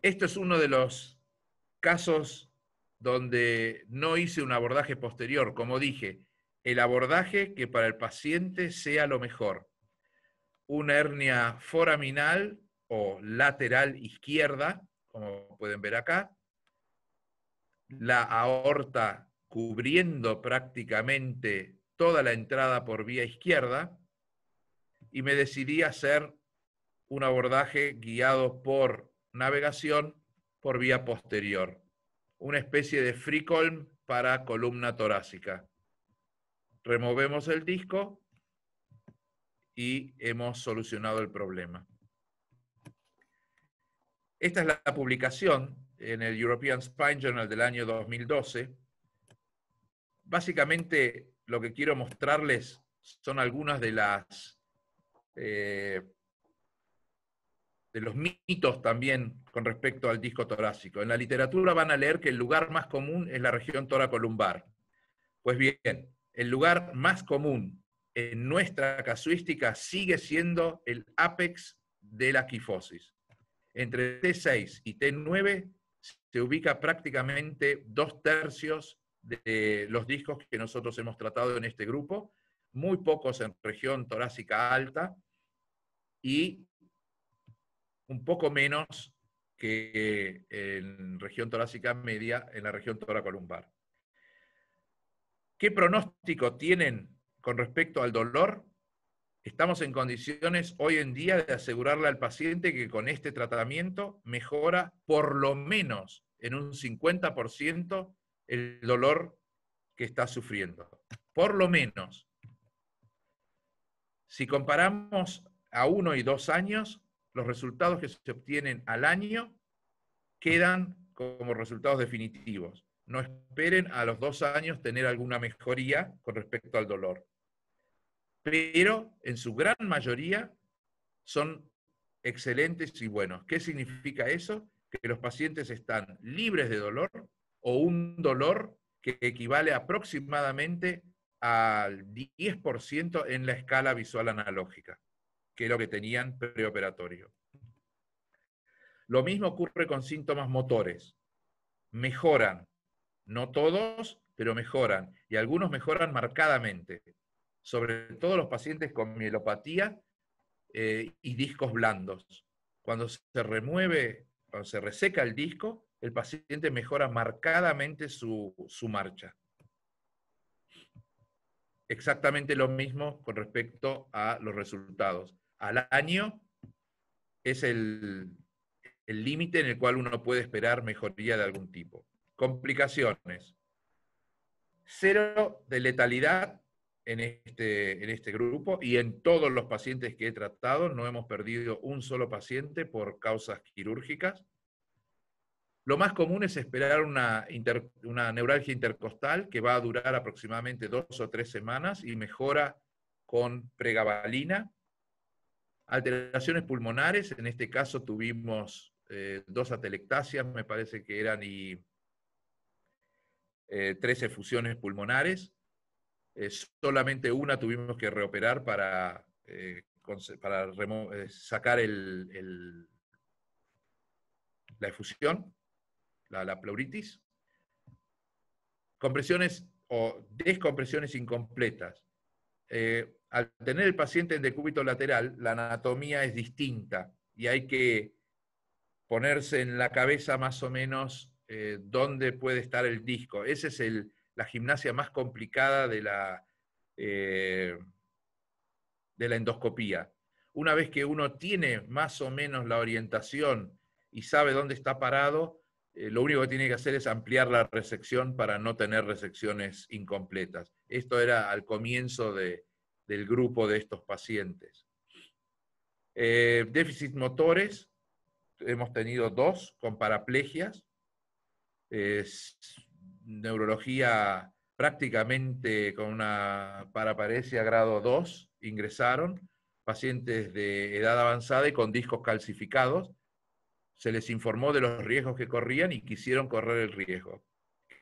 Esto es uno de los casos donde no hice un abordaje posterior. Como dije, el abordaje que para el paciente sea lo mejor. Una hernia foraminal o lateral izquierda, como pueden ver acá, la aorta cubriendo prácticamente toda la entrada por vía izquierda, y me decidí a hacer un abordaje guiado por navegación por vía posterior, una especie de Freecolm para columna torácica. Removemos el disco y hemos solucionado el problema. Esta es la publicación en el European Spine Journal del año 2012. Básicamente lo que quiero mostrarles son algunas de los mitos también con respecto al disco torácico. En la literatura van a leer que el lugar más común es la región toracolumbar. Pues bien, el lugar más común en nuestra casuística sigue siendo el ápex de la quifosis. Entre T6 y T9 se ubica prácticamente 2/3 de los discos que nosotros hemos tratado en este grupo, muy pocos en región torácica alta y un poco menos que en región torácica media, en la región toracolumbar. ¿Qué pronóstico tienen con respecto al dolor? Estamos en condiciones hoy en día de asegurarle al paciente que con este tratamiento mejora por lo menos en un 50% el dolor que está sufriendo. Por lo menos. Si comparamos a 1 y 2 años, los resultados que se obtienen al año quedan como resultados definitivos. No esperen a los 2 años tener alguna mejoría con respecto al dolor. Pero en su gran mayoría son excelentes y buenos. ¿Qué significa eso? Que los pacientes están libres de dolor o un dolor que equivale aproximadamente al 10% en la escala visual analógica, que es lo que tenían preoperatorio. Lo mismo ocurre con síntomas motores. Mejoran, no todos, pero mejoran, y algunos mejoran marcadamente. sobre todo los pacientes con mielopatía y discos blandos. Cuando se remueve, cuando se reseca el disco, el paciente mejora marcadamente su marcha. Exactamente lo mismo con respecto a los resultados. Al año es el límite en el cual uno puede esperar mejoría de algún tipo. Complicaciones. 0 de letalidad en este grupo, y en todos los pacientes que he tratado no hemos perdido un solo paciente por causas quirúrgicas. Lo más común es esperar una neuralgia intercostal que va a durar aproximadamente 2 o 3 semanas y mejora con pregabalina. Alteraciones pulmonares, en este caso tuvimos 2 atelectasias, me parece que eran, y 13 efusiones pulmonares. Solamente una tuvimos que reoperar para sacar la efusión, la pleuritis. Compresiones o descompresiones incompletas. Al tener el paciente en decúbito lateral, la anatomía es distinta y hay que ponerse en la cabeza más o menos dónde puede estar el disco. Esa es la gimnasia más complicada de la endoscopía. Una vez que uno tiene más o menos la orientación y sabe dónde está parado, lo único que tiene que hacer es ampliar la resección para no tener resecciones incompletas. Esto era al comienzo del grupo de estos pacientes. Déficits motores, hemos tenido 2 con paraplegias. Neurología prácticamente con una paraparesia grado 2 ingresaron, pacientes de edad avanzada y con discos calcificados. Se les informó de los riesgos que corrían y quisieron correr el riesgo.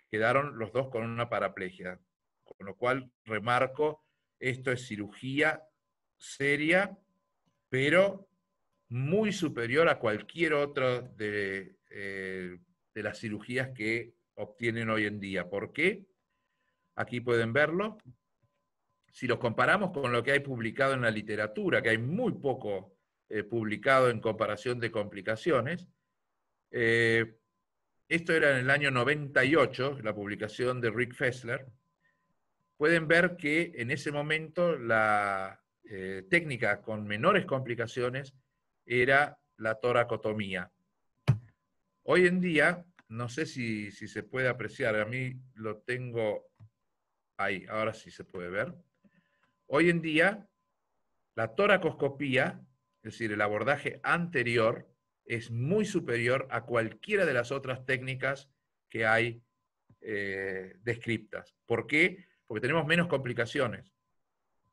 Quedaron los 2 con una paraplegia, con lo cual remarco, esto es cirugía seria, pero muy superior a cualquier otra de las cirugías que obtienen hoy en día. ¿Por qué? Aquí pueden verlo. Si los comparamos con lo que hay publicado en la literatura, que hay muy poco publicado en comparación de complicaciones, esto era en el año 98, la publicación de Rick Fessler. Pueden ver que en ese momento la técnica con menores complicaciones era la toracotomía. Hoy en día, no sé si se puede apreciar, a mí lo tengo ahí, ahora sí se puede ver. Hoy en día, la toracoscopía, es decir, el abordaje anterior, es muy superior a cualquiera de las otras técnicas que hay descriptas. ¿Por qué? Porque tenemos menos complicaciones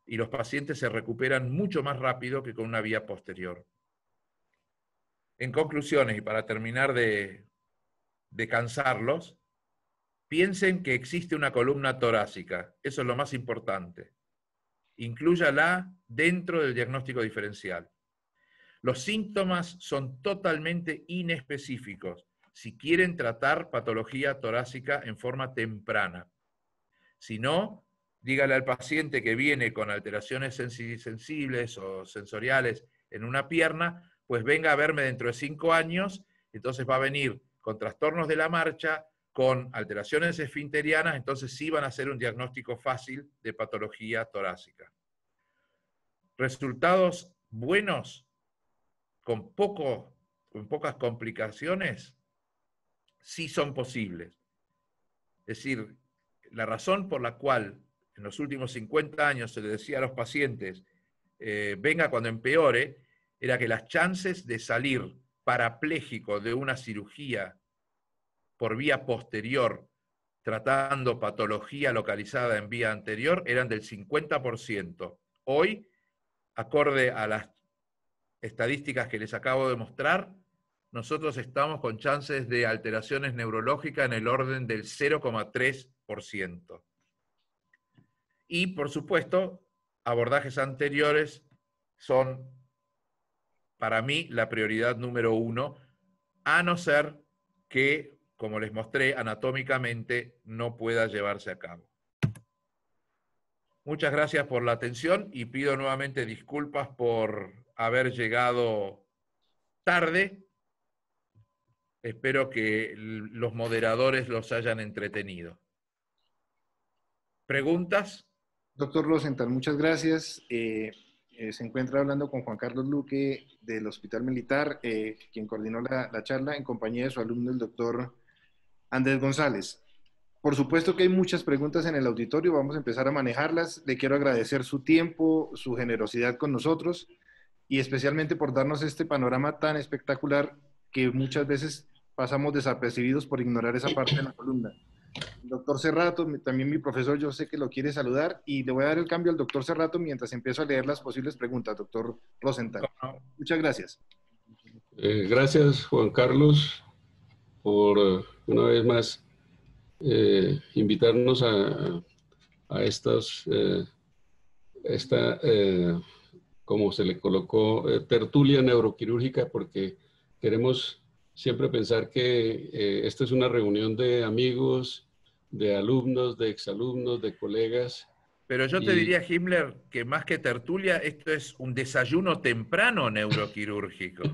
y los pacientes se recuperan mucho más rápido que con una vía posterior. En conclusiones, y para terminar de cansarlos, piensen que existe una columna torácica, eso es lo más importante. Inclúyala dentro del diagnóstico diferencial. Los síntomas son totalmente inespecíficos si quieren tratar patología torácica en forma temprana. Si no, dígale al paciente que viene con alteraciones sensibles o sensoriales en una pierna, pues venga a verme dentro de 5 años, entonces va a venir con trastornos de la marcha, con alteraciones esfinterianas, entonces sí van a hacer un diagnóstico fácil de patología torácica. Resultados buenos, con pocas complicaciones, sí son posibles. Es decir, la razón por la cual en los últimos 50 años se le decía a los pacientes, venga cuando empeore, era que las chances de salir parapléjico de una cirugía por vía posterior, tratando patología localizada en vía anterior, eran del 50%. Hoy, acorde a las estadísticas que les acabo de mostrar, nosotros estamos con chances de alteraciones neurológicas en el orden del 0,3%. Y, por supuesto, abordajes anteriores son, para mí, la prioridad número 1, a no ser que, como les mostré, anatómicamente no pueda llevarse a cabo. Muchas gracias por la atención y pido nuevamente disculpas por haber llegado tarde. Espero que los moderadores los hayan entretenido. ¿Preguntas? Doctor Rosenthal, muchas gracias. Se encuentra hablando con Juan Carlos Luque del Hospital Militar, quien coordinó la charla en compañía de su alumno, el doctor Andrés González. Por supuesto que hay muchas preguntas en el auditorio, vamos a empezar a manejarlas. Le quiero agradecer su tiempo, su generosidad con nosotros y especialmente por darnos este panorama tan espectacular que muchas veces pasamos desapercibidos por ignorar esa parte de la columna. El doctor Cerrato, también mi profesor, yo sé que lo quiere saludar y le voy a dar el cambio al doctor Cerrato mientras empiezo a leer las posibles preguntas, doctor Rosenthal. Muchas gracias. Gracias, Juan Carlos, por una vez más invitarnos a esta, como se le colocó, tertulia neuroquirúrgica, porque queremos siempre pensar que esta es una reunión de amigos, de alumnos, de exalumnos, de colegas. Pero yo te diría, Himmler, que más que tertulia, esto es un desayuno temprano neuroquirúrgico.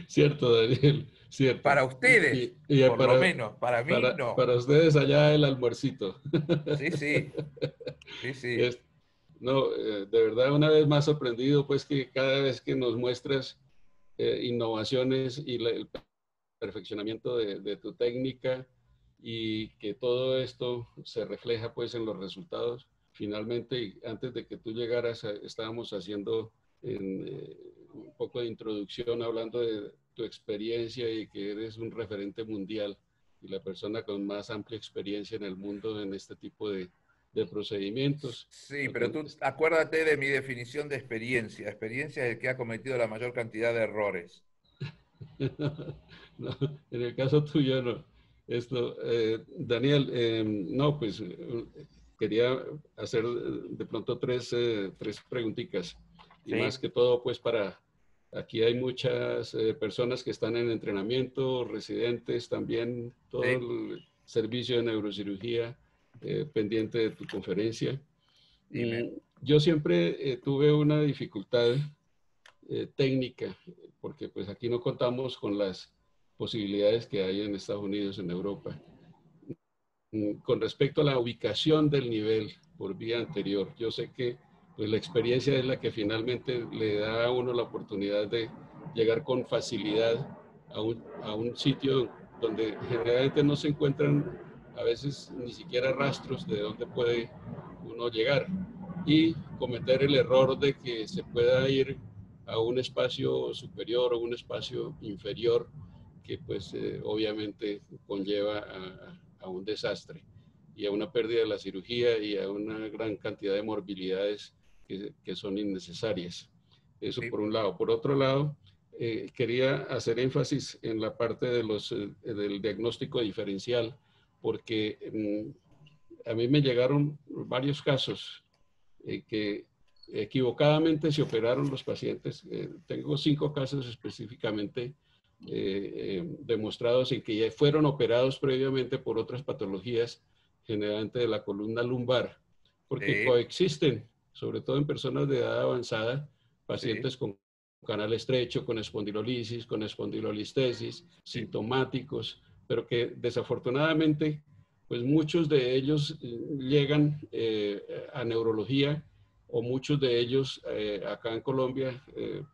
Cierto, Daniel, cierto. Para ustedes, por lo menos, para mí no. Para ustedes allá el almuercito. Sí, sí. Sí, sí. No, de verdad, una vez más sorprendido, pues que cada vez que nos muestras innovaciones y el perfeccionamiento de tu técnica y que todo esto se refleja pues en los resultados. Finalmente, y antes de que tú llegaras, estábamos haciendo un poco de introducción hablando de tu experiencia y que eres un referente mundial y la persona con más amplia experiencia en el mundo en este tipo de procedimientos. Sí, pero tú acuérdate de mi definición de experiencia. Experiencia es el que ha cometido la mayor cantidad de errores. No, en el caso tuyo no. Daniel, no, pues quería hacer de pronto tres preguntitas. Y sí, más que todo, pues aquí hay muchas personas que están en entrenamiento, residentes también, todo sí, el servicio de neurocirugía pendiente de tu conferencia. Yo siempre tuve una dificultad técnica, porque pues aquí no contamos con las posibilidades que hay en Estados Unidos, en Europa. Con respecto a la ubicación del nivel por vía anterior, yo sé que pues, la experiencia es la que finalmente le da a uno la oportunidad de llegar con facilidad a un sitio donde generalmente no se encuentran a veces ni siquiera rastros de dónde puede uno llegar y cometer el error de que se pueda ir a un espacio superior o un espacio inferior que pues obviamente conlleva a un desastre y a una pérdida de la cirugía y a una gran cantidad de morbilidades que son innecesarias. Eso sí, por un lado. Por otro lado, quería hacer énfasis en la parte de del diagnóstico diferencial, porque a mí me llegaron varios casos que equivocadamente se operaron los pacientes. Tengo 5 casos específicamente demostrados en que ya fueron operados previamente por otras patologías, generalmente de la columna lumbar, porque sí, coexisten, sobre todo en personas de edad avanzada, pacientes sí, con canal estrecho, con espondilolisis, con espondilolistesis, sí, sintomáticos, pero que desafortunadamente, pues muchos de ellos llegan a neurología, o muchos de ellos acá en Colombia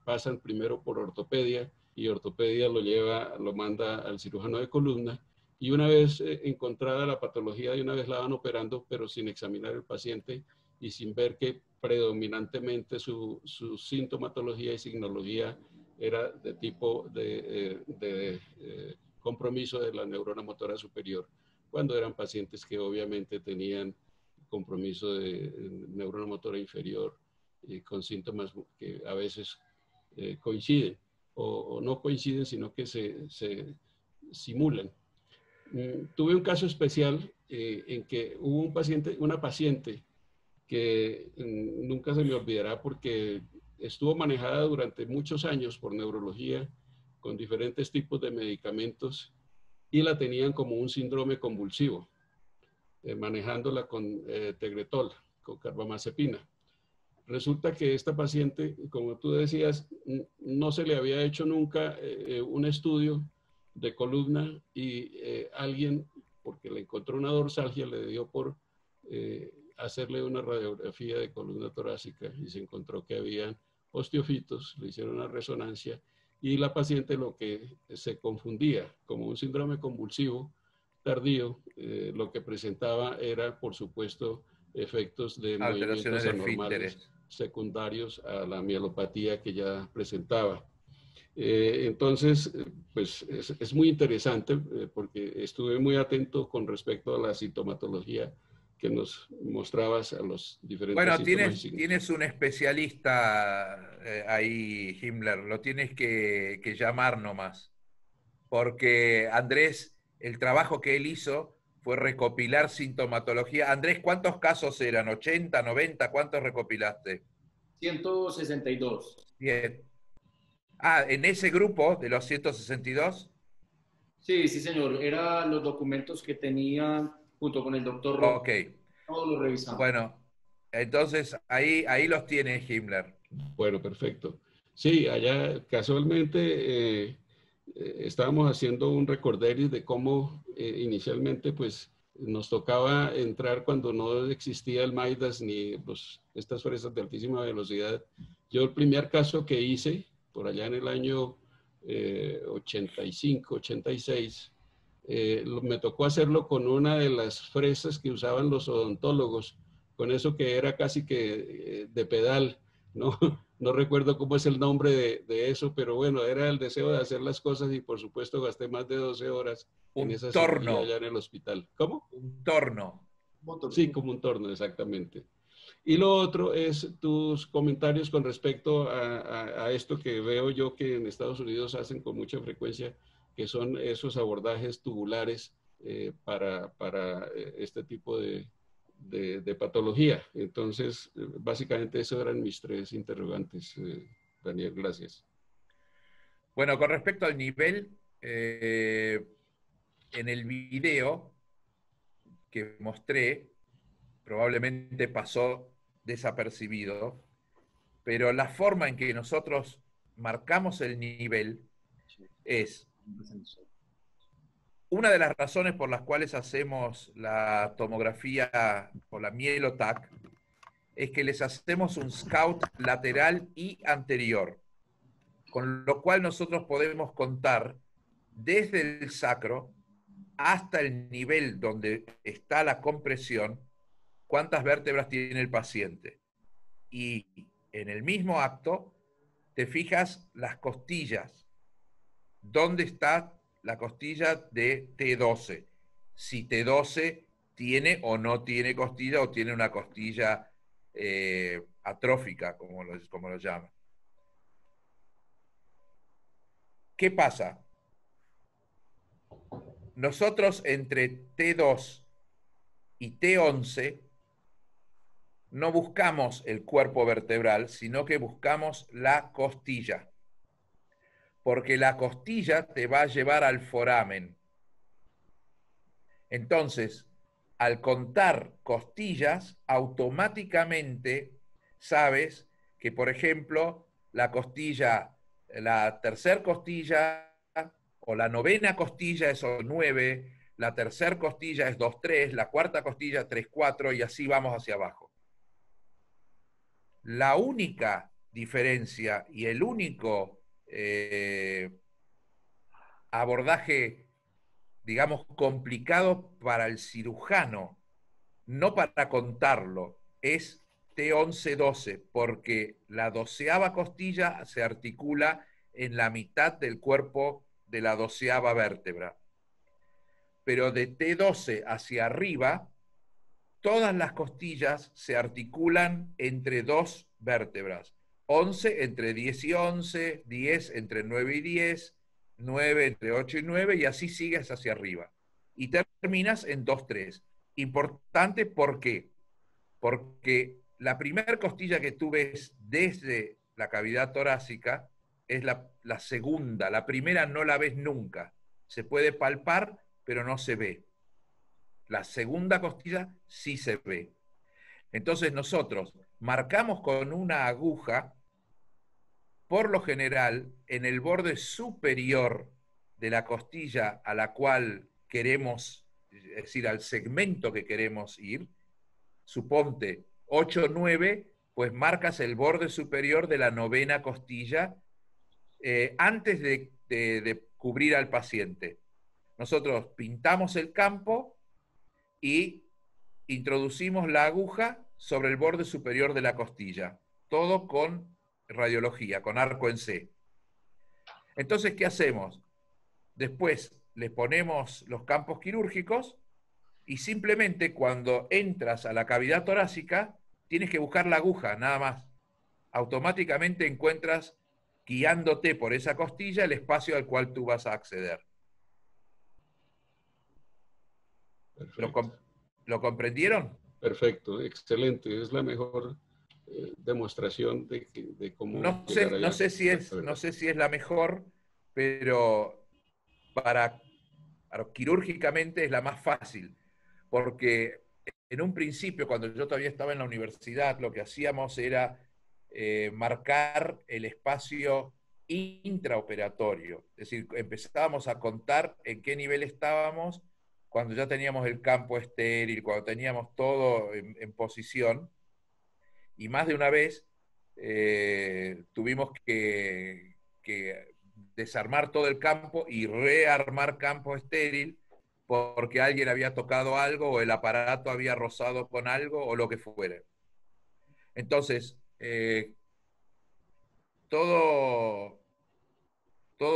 pasan primero por ortopedia y ortopedia lo manda al cirujano de columna y una vez encontrada la patología y una vez la van operando pero sin examinar el paciente y sin ver que predominantemente su sintomatología y signología era de tipo de compromiso de la neurona motora superior, cuando eran pacientes que obviamente tenían compromiso de neurona motora inferior con síntomas que a veces coinciden o no coinciden, sino que se simulan. Tuve un caso especial en que hubo una paciente que nunca se me olvidará porque estuvo manejada durante muchos años por neurología con diferentes tipos de medicamentos y la tenían como un síndrome convulsivo. manejándola con Tegretol, con carbamazepina. Resulta que esta paciente, como tú decías, no se le había hecho nunca un estudio de columna y alguien, porque le encontró una dorsalgia, le dio por hacerle una radiografía de columna torácica y se encontró que habían osteofitos, le hicieron una resonancia y la paciente lo que se confundía como un síndrome convulsivo tardío, lo que presentaba era, por supuesto, efectos de Alteraciones movimientos de anormales esfínteres. secundarios a la mielopatía que ya presentaba. Entonces, pues es muy interesante porque estuve muy atento con respecto a la sintomatología que nos mostrabas a los diferentes Bueno, síntomas y signos. tienes un especialista ahí, Himmler, lo tienes que llamar nomás, porque Andrés, el trabajo que él hizo fue recopilar sintomatología. Andrés, ¿cuántos casos eran? ¿80, 90? ¿Cuántos recopilaste? 162. Bien. Ah, en ese grupo de los 162. Sí, sí, señor. Eran los documentos que tenía junto con el doctor Roth. Ok, Todos los revisamos. bueno, entonces ahí los tiene Himmler. Bueno, perfecto. Sí, allá casualmente estábamos haciendo un recorderis de cómo inicialmente pues nos tocaba entrar cuando no existía el Midas ni estas fresas de altísima velocidad. Yo el primer caso que hice por allá en el año 85, 86, me tocó hacerlo con una de las fresas que usaban los odontólogos, con eso que era casi que de pedal, ¿no? No recuerdo cómo es el nombre de eso, pero bueno, era el deseo de hacer las cosas y por supuesto gasté más de 12 horas en Un esa torno, cirugía allá en el hospital. ¿Cómo? un torno. Sí, como un torno, exactamente. Y lo otro es tus comentarios con respecto a esto que veo yo que en Estados Unidos hacen con mucha frecuencia, que son esos abordajes tubulares para este tipo de patología. Entonces, básicamente esos eran mis tres interrogantes, Daniel, gracias. Bueno, con respecto al nivel, en el video que mostré, probablemente pasó desapercibido, pero la forma en que nosotros marcamos el nivel es una de las razones por las cuales hacemos la tomografía o la mielotac, es que les hacemos un scout lateral y anterior, con lo cual nosotros podemos contar desde el sacro hasta el nivel donde está la compresión, cuántas vértebras tiene el paciente. Y en el mismo acto te fijas las costillas, dónde está la costilla de T12, si T12 tiene o no tiene costilla o tiene una costilla atrófica, como lo llaman. ¿Qué pasa? Nosotros entre T2 y T11 no buscamos el cuerpo vertebral, sino que buscamos la costilla. Porque la costilla te va a llevar al foramen. Entonces, al contar costillas, automáticamente sabes que, por ejemplo, la costilla, la tercer costilla o la novena costilla es 9, la tercer costilla es 2-3, la cuarta costilla 3-4 y así vamos hacia abajo. La única diferencia y el único abordaje, digamos, complicado para el cirujano, no para contarlo, es T11-12, porque la 12ª costilla se articula en la mitad del cuerpo de la 12ª vértebra. Pero de T12 hacia arriba, todas las costillas se articulan entre dos vértebras. 11 entre 10 y 11, 10 entre 9 y 10, 9 entre 8 y 9, y así sigues hacia arriba. Y terminas en 2-3. Importante, ¿por qué? Porque la primera costilla que tú ves desde la cavidad torácica es la segunda. La primera no la ves nunca. Se puede palpar, pero no se ve. La segunda costilla sí se ve. Entonces nosotros marcamos con una aguja, por lo general, en el borde superior de la costilla a la cual queremos, es decir, al segmento que queremos ir, suponte 8 o 9, pues marcas el borde superior de la novena costilla antes de cubrir al paciente. Nosotros pintamos el campo y introducimos la aguja sobre el borde superior de la costilla, todo con radiología, con arco en C. Entonces, ¿qué hacemos? Después les ponemos los campos quirúrgicos y simplemente cuando entras a la cavidad torácica, tienes que buscar la aguja, nada más. Automáticamente encuentras, guiándote por esa costilla, el espacio al cual tú vas a acceder. ¿Lo comprendieron? Perfecto, excelente. Es la mejor demostración de cómo No llegar sé, allá. no sé si es la mejor, pero quirúrgicamente es la más fácil, porque en un principio, cuando yo todavía estaba en la universidad, lo que hacíamos era marcar el espacio intraoperatorio, es decir, empezábamos a contar en qué nivel estábamos cuando ya teníamos el campo estéril, cuando teníamos todo en posición, y más de una vez tuvimos que desarmar todo el campo y rearmar campo estéril porque alguien había tocado algo o el aparato había rozado con algo o lo que fuera. Entonces, todo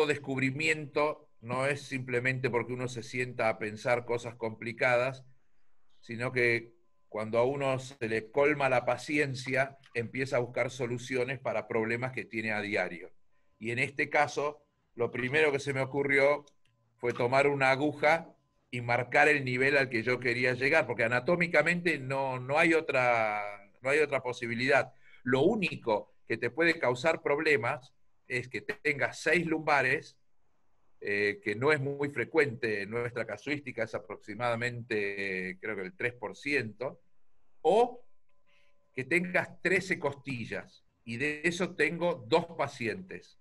descubrimiento no es simplemente porque uno se sienta a pensar cosas complicadas, sino que cuando a uno se le colma la paciencia, empieza a buscar soluciones para problemas que tiene a diario. Y en este caso, lo primero que se me ocurrió fue tomar una aguja y marcar el nivel al que yo quería llegar, porque anatómicamente no hay otra posibilidad. Lo único que te puede causar problemas es que tengas 6 lumbares, que no es muy frecuente, nuestra casuística es aproximadamente, creo que el 3%, o que tengas 13 costillas, y de eso tengo 2 pacientes,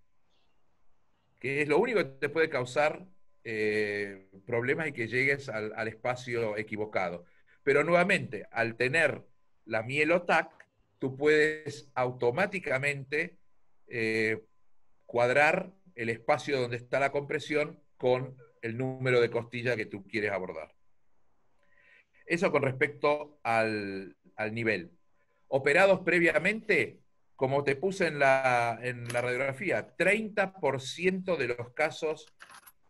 que es lo único que te puede causar problemas y que llegues al espacio equivocado. Pero nuevamente, al tener la mielotac, tú puedes automáticamente cuadrar el espacio donde está la compresión con el número de costilla que tú quieres abordar. Eso con respecto al nivel. Operados previamente, como te puse en la radiografía, 30% de los casos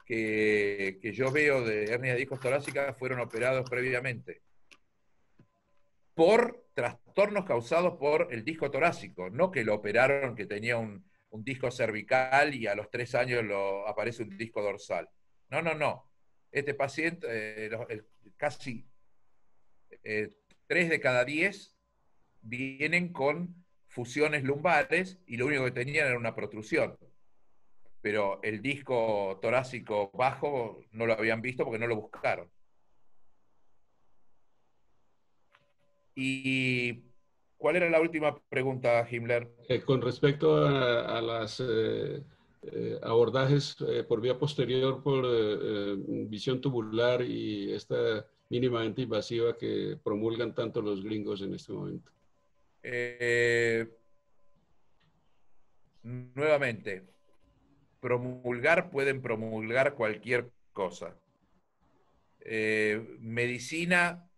que yo veo de hernia de discos torácicas fueron operados previamente por trastornos causados por el disco torácico, no que lo operaron, que tenía un disco cervical y a los 3 años aparece un disco dorsal. No. Este paciente, casi 3 de cada 10 vienen con fusiones lumbares y lo único que tenían era una protrusión. Pero el disco torácico bajo no lo habían visto porque no lo buscaron. ¿Y cuál era la última pregunta, Himmler? Con respecto a las abordajes por vía posterior por visión tubular y esta mínimamente invasiva que promulgan tanto los gringos en este momento. Nuevamente, pueden promulgar cualquier cosa. Medicina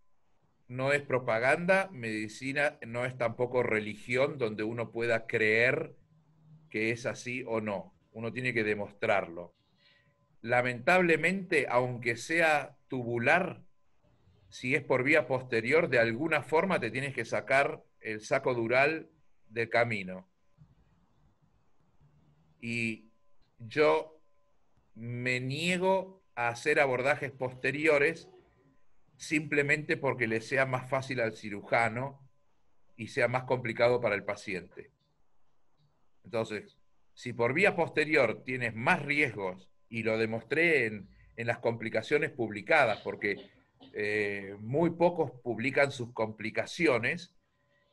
no es propaganda, medicina no es tampoco religión donde uno pueda creer que es así o no. Uno tiene que demostrarlo. Lamentablemente, aunque sea tubular, si es por vía posterior, de alguna forma te tienes que sacar el saco dural del camino. Y yo me niego a hacer abordajes posteriores simplemente porque le sea más fácil al cirujano y sea más complicado para el paciente. Entonces, si por vía posterior tienes más riesgos, y lo demostré en las complicaciones publicadas, porque muy pocos publican sus complicaciones,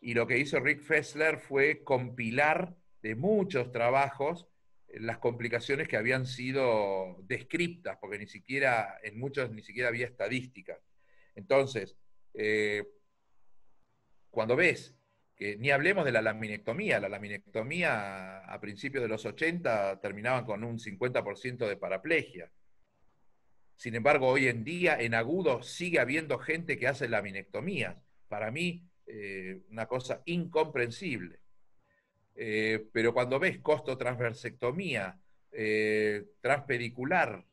y lo que hizo Rick Fessler fue compilar de muchos trabajos las complicaciones que habían sido descriptas, porque ni siquiera, en muchos ni siquiera había estadísticas. Entonces, cuando ves que ni hablemos de la laminectomía a principios de los 80 terminaban con un 50% de paraplegia. Sin embargo, hoy en día en agudo sigue habiendo gente que hace laminectomías. Para mí, una cosa incomprensible. Pero cuando ves costotransversectomía, transpedicular,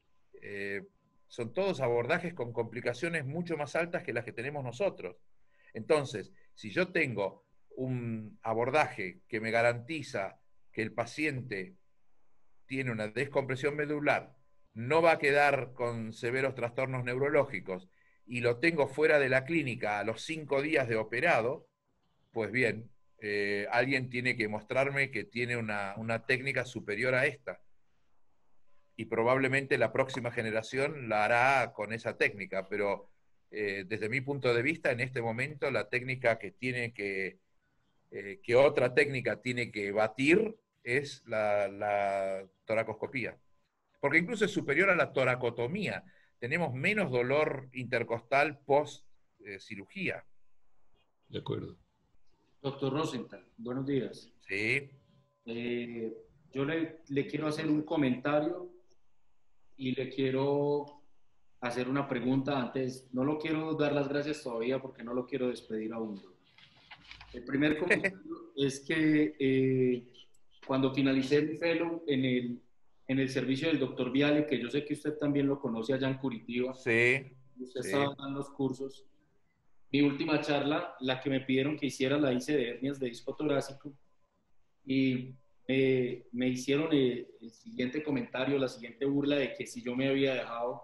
son todos abordajes con complicaciones mucho más altas que las que tenemos nosotros. Entonces, si yo tengo un abordaje que me garantiza que el paciente tiene una descompresión medular, no va a quedar con severos trastornos neurológicos, y lo tengo fuera de la clínica a los 5 días de operado, pues bien, alguien tiene que mostrarme que tiene una técnica superior a esta. Y probablemente la próxima generación la hará con esa técnica, pero desde mi punto de vista, en este momento, la técnica que otra técnica tiene que batir es la toracoscopía. Porque incluso es superior a la toracotomía. Tenemos menos dolor intercostal post cirugía. De acuerdo. Doctor Rosenthal, buenos días. Sí. Yo le quiero hacer un comentario y le quiero hacer una pregunta antes. No lo quiero dar las gracias todavía porque no lo quiero despedir aún. El primer comentario es que cuando finalicé mi fellow en el servicio del doctor Viale, que yo sé que usted también lo conoce allá en Curitiba, sí, usted sí. estaba dando los cursos. Mi última charla, la que me pidieron que hiciera, la hice de hernias de disco torácico, y me hicieron el siguiente comentario, la siguiente burla de que si yo me había dejado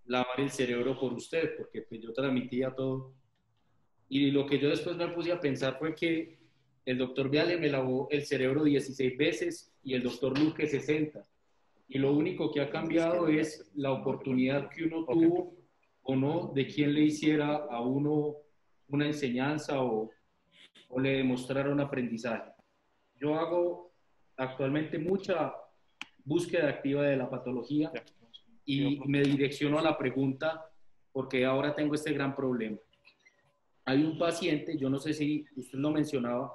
lavar el cerebro por usted, porque pues, yo transmitía todo. Y lo que yo después me puse a pensar fue que el doctor Viale me lavó el cerebro 16 veces y el doctor Luque 60. Y lo único que ha cambiado es la oportunidad que uno tuvo o no de quién le hiciera a uno una enseñanza o le demostrara un aprendizaje. Yo hago actualmente mucha búsqueda activa de la patología y me direcciono a la pregunta porque ahora tengo este gran problema. Hay un paciente, yo no sé si usted lo mencionaba,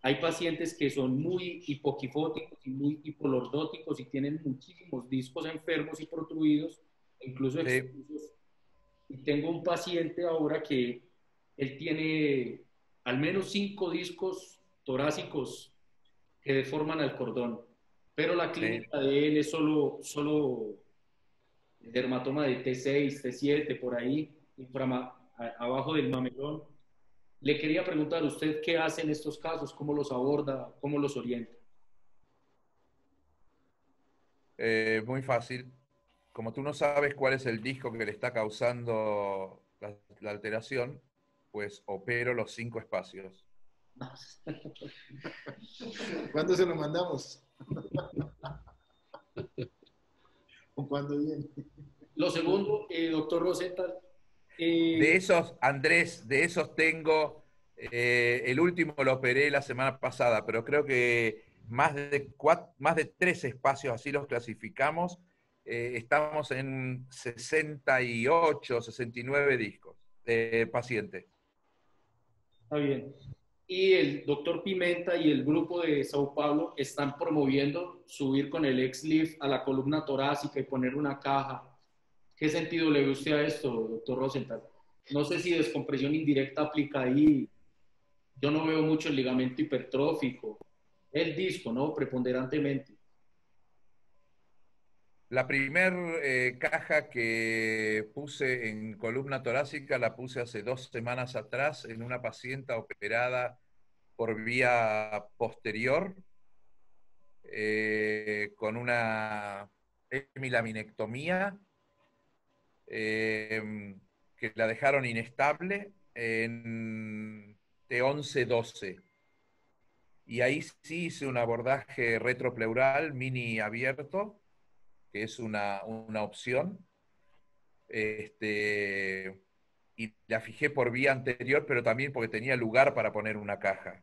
hay pacientes que son muy hipoquifóticos y muy hipolordóticos y tienen muchísimos discos enfermos y protruidos, incluso extrusos. Y tengo un paciente ahora que él tiene al menos 5 discos torácicos que deforman al cordón, pero la clínica de él es solo dermatoma de T6, T7, por ahí, abajo del mamelón. Le quería preguntar a usted qué hace en estos casos, cómo los aborda, cómo los orienta. Muy fácil. Como tú no sabes cuál es el disco que le está causando la alteración, pues opero los 5 espacios. ¿Cuándo se lo mandamos? ¿O cuándo viene? Lo segundo, doctor Rosenthal. De esos, Andrés, de esos tengo, el último lo operé la semana pasada, pero creo que más de 3 espacios, así los clasificamos, estamos en 68, 69 discos pacientes. Está bien. Y el doctor Pimenta y el grupo de Sao Paulo están promoviendo subir con el X-Lift a la columna torácica y poner una caja. ¿Qué sentido le ve usted a esto, doctor Rosenthal? No sé si descompresión indirecta aplica ahí. Yo no veo mucho el ligamento hipertrófico. El disco, ¿no? Preponderantemente. La primer caja que puse en columna torácica la puse hace 2 semanas atrás en una paciente operada por vía posterior con una hemilaminectomía que la dejaron inestable en T11-12. Y ahí sí hice un abordaje retropleural mini abierto, que es una opción. y la fijé por vía anterior, pero también porque tenía lugar para poner una caja.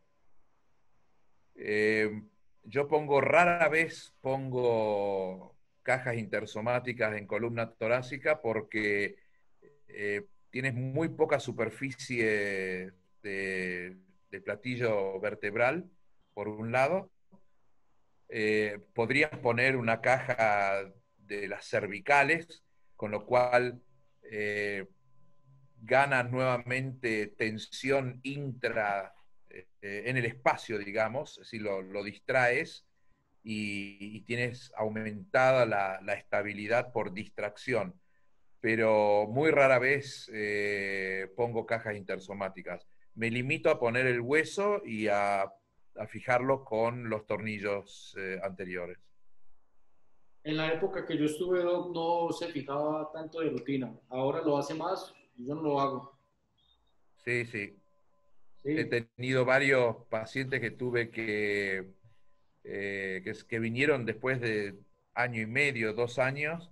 Yo rara vez pongo cajas intersomáticas en columna torácica porque tienes muy poca superficie de platillo vertebral, por un lado. Podrías poner una caja de las cervicales, con lo cual ganas nuevamente tensión en el espacio, digamos, es decir, lo distraes y tienes aumentada la estabilidad por distracción, pero muy rara vez pongo cajas intersomáticas. Me limito a poner el hueso y a fijarlo con los tornillos anteriores. En la época que yo estuve, Doc, no se fijaba tanto de rutina. Ahora lo hace más y yo no lo hago. Sí, sí. He Sí, tenido varios pacientes que tuve que vinieron después de año y medio, 2 años,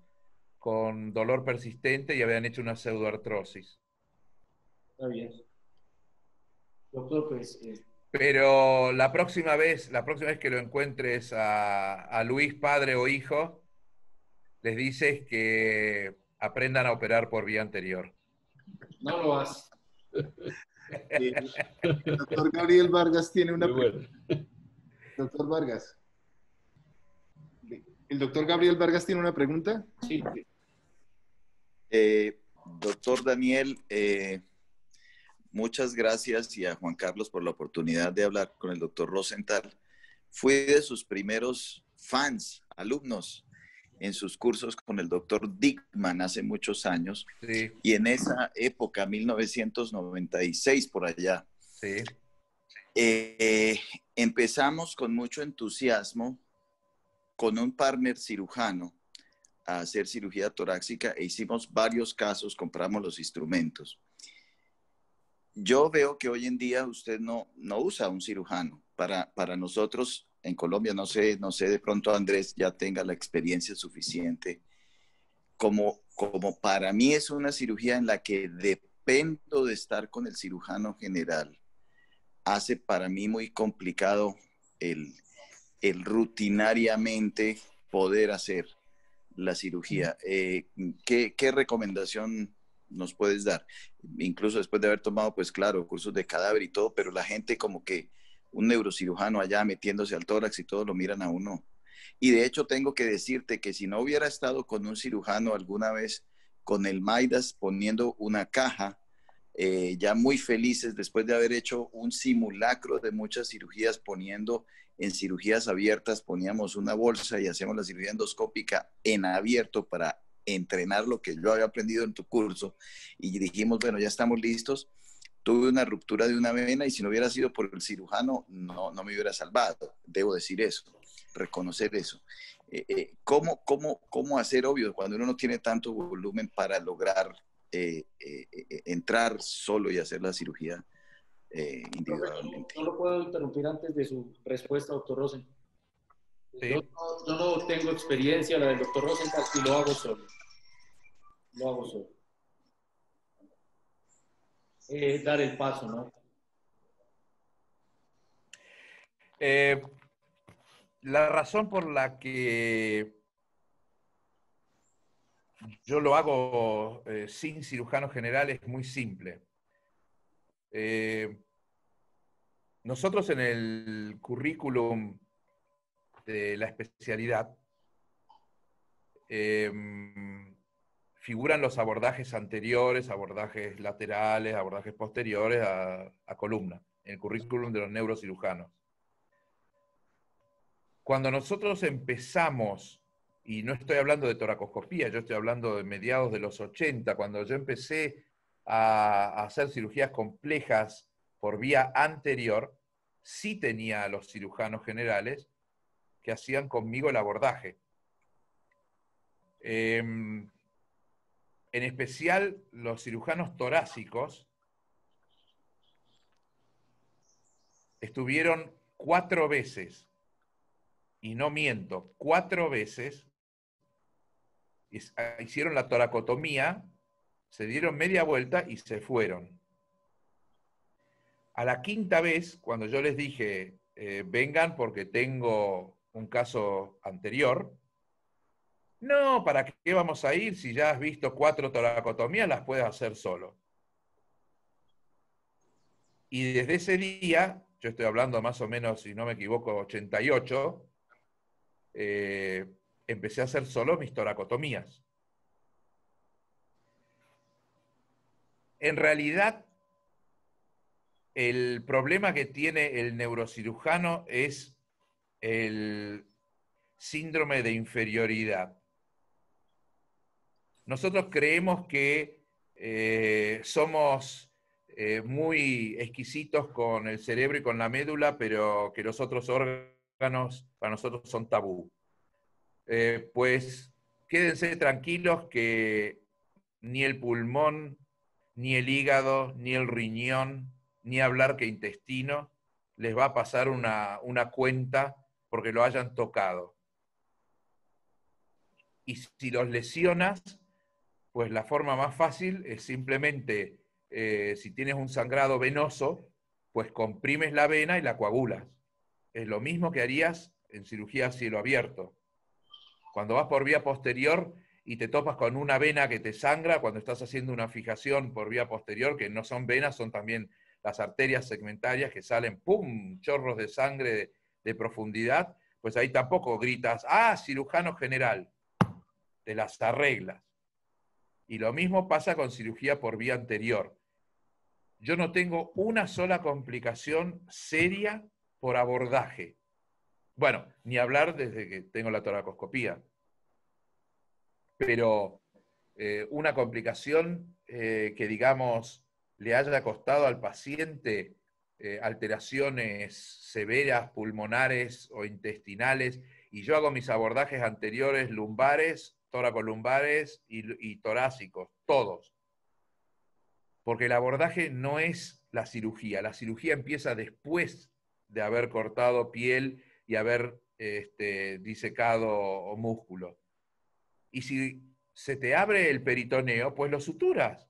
con dolor persistente y habían hecho una pseudoartrosis. está bien. Doctor, pues, Pero la próxima vez que lo encuentres a Luis, padre o hijo, les dices que aprendan a operar por vía anterior. no lo hace. El doctor Gabriel Vargas tiene una Muy pregunta. bueno. Doctor Vargas. El doctor Gabriel Vargas tiene una pregunta. Sí, Doctor Daniel, muchas gracias y a Juan Carlos por la oportunidad de hablar con el doctor Rosenthal. Fui de sus primeros fans, alumnos, en sus cursos con el doctor Dickman hace muchos años. Sí, Y en esa época, 1996 por allá, sí. empezamos con mucho entusiasmo con un partner cirujano a hacer cirugía torácica e hicimos varios casos, compramos los instrumentos. Yo veo que hoy en día usted no usa un cirujano. Para nosotros en Colombia, no sé, de pronto Andrés ya tenga la experiencia suficiente. Como para mí es una cirugía en la que dependo de estar con el cirujano general, hace para mí muy complicado el rutinariamente poder hacer la cirugía. ¿Qué recomendación nos puedes dar? Incluso después de haber tomado, pues claro, cursos de cadáver y todo, pero la gente como que un neurocirujano allá metiéndose al tórax y todo lo miran a uno. Y de hecho tengo que decirte que si no hubiera estado con un cirujano alguna vez con el Midas poniendo una caja, ya muy felices después de haber hecho un simulacro de muchas cirugías poniendo en cirugías abiertas, poníamos una bolsa y hacíamos la cirugía endoscópica en abierto para entrenar lo que yo había aprendido en tu curso y dijimos, bueno, ya estamos listos. Tuve una ruptura de una vena y si no hubiera sido por el cirujano, no me hubiera salvado. Debo decir eso, reconocer eso. ¿Cómo hacer, obvio, cuando uno no tiene tanto volumen para lograr entrar solo y hacer la cirugía individualmente? no lo puedo interrumpir antes de su respuesta, doctor Rosen. Sí. Yo no tengo experiencia, la del doctor Rosenthal, y lo hago solo. Lo hago solo. Dar el paso, ¿no? La razón por la que yo lo hago sin cirujano general es muy simple. Nosotros en el currículum de la especialidad figuran los abordajes anteriores, abordajes laterales, abordajes posteriores a columna, en el currículum de los neurocirujanos. Cuando nosotros empezamos, y no estoy hablando de toracoscopía, yo estoy hablando de mediados de los 80, cuando yo empecé a hacer cirugías complejas por vía anterior, sí tenía a los cirujanos generales que hacían conmigo el abordaje. En especial los cirujanos torácicos estuvieron 4 veces, y no miento, 4 veces, hicieron la toracotomía se dieron media vuelta y se fueron. A la quinta vez, cuando yo les dije, vengan porque tengo un caso anterior, no, ¿para qué vamos a ir? Si ya has visto 4 toracotomías, las puedes hacer solo. Y desde ese día, yo estoy hablando más o menos, si no me equivoco, 88, empecé a hacer solo mis toracotomías. En realidad, el problema que tiene el neurocirujano es el síndrome de inferioridad. Nosotros creemos que somos muy exquisitos con el cerebro y con la médula, pero que los otros órganos para nosotros son tabú. Pues quédense tranquilos que ni el pulmón, ni el hígado, ni el riñón, ni hablar que intestino, les va a pasar una cuenta porque lo hayan tocado. Y si los lesionas, pues la forma más fácil es simplemente, si tienes un sangrado venoso, pues comprimes la vena y la coagulas. Es lo mismo que harías en cirugía a cielo abierto. Cuando vas por vía posterior y te topas con una vena que te sangra, cuando estás haciendo una fijación por vía posterior, que no son venas, son también las arterias segmentarias que salen, ¡pum!, chorros de sangre de profundidad, pues ahí tampoco gritas, ¡ah, cirujano general! Te las arreglas. Y lo mismo pasa con cirugía por vía anterior. Yo no tengo una sola complicación seria por abordaje. Bueno, ni hablar desde que tengo la toracoscopía. Pero una complicación que, digamos, le haya costado al paciente alteraciones severas, pulmonares o intestinales, y yo hago mis abordajes anteriores lumbares, toracolumbares y torácicos, todos. Porque el abordaje no es la cirugía empieza después de haber cortado piel y haber disecado músculo. Y si se te abre el peritoneo, pues lo suturas.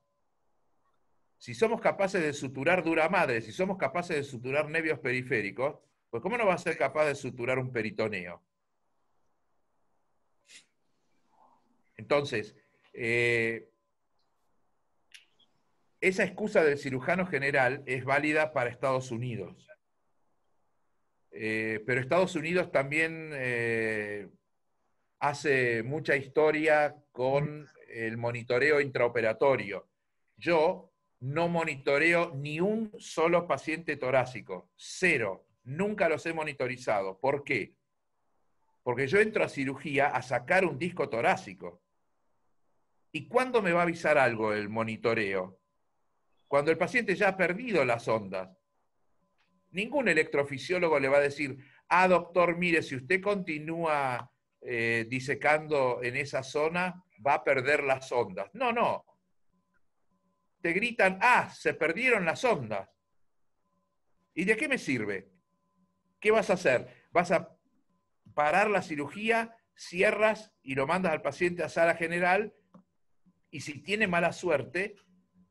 Si somos capaces de suturar dura madre, si somos capaces de suturar nervios periféricos, pues ¿cómo no vas a ser capaz de suturar un peritoneo? Entonces, esa excusa del cirujano general es válida para Estados Unidos. Pero Estados Unidos también hace mucha historia con el monitoreo intraoperatorio. Yo no monitoreo ni un solo paciente torácico, 0. Nunca los he monitorizado. ¿Por qué? Porque yo entro a cirugía a sacar un disco torácico. ¿Y cuándo me va a avisar algo el monitoreo? Cuando el paciente ya ha perdido las ondas. Ningún electrofisiólogo le va a decir, ah, doctor, mire, si usted continúa disecando en esa zona, va a perder las ondas. No, no. Te gritan, ah, se perdieron las ondas. ¿Y de qué me sirve? ¿Qué vas a hacer? ¿Vas a parar la cirugía, cierras y lo mandas al paciente a sala general? Y si tiene mala suerte,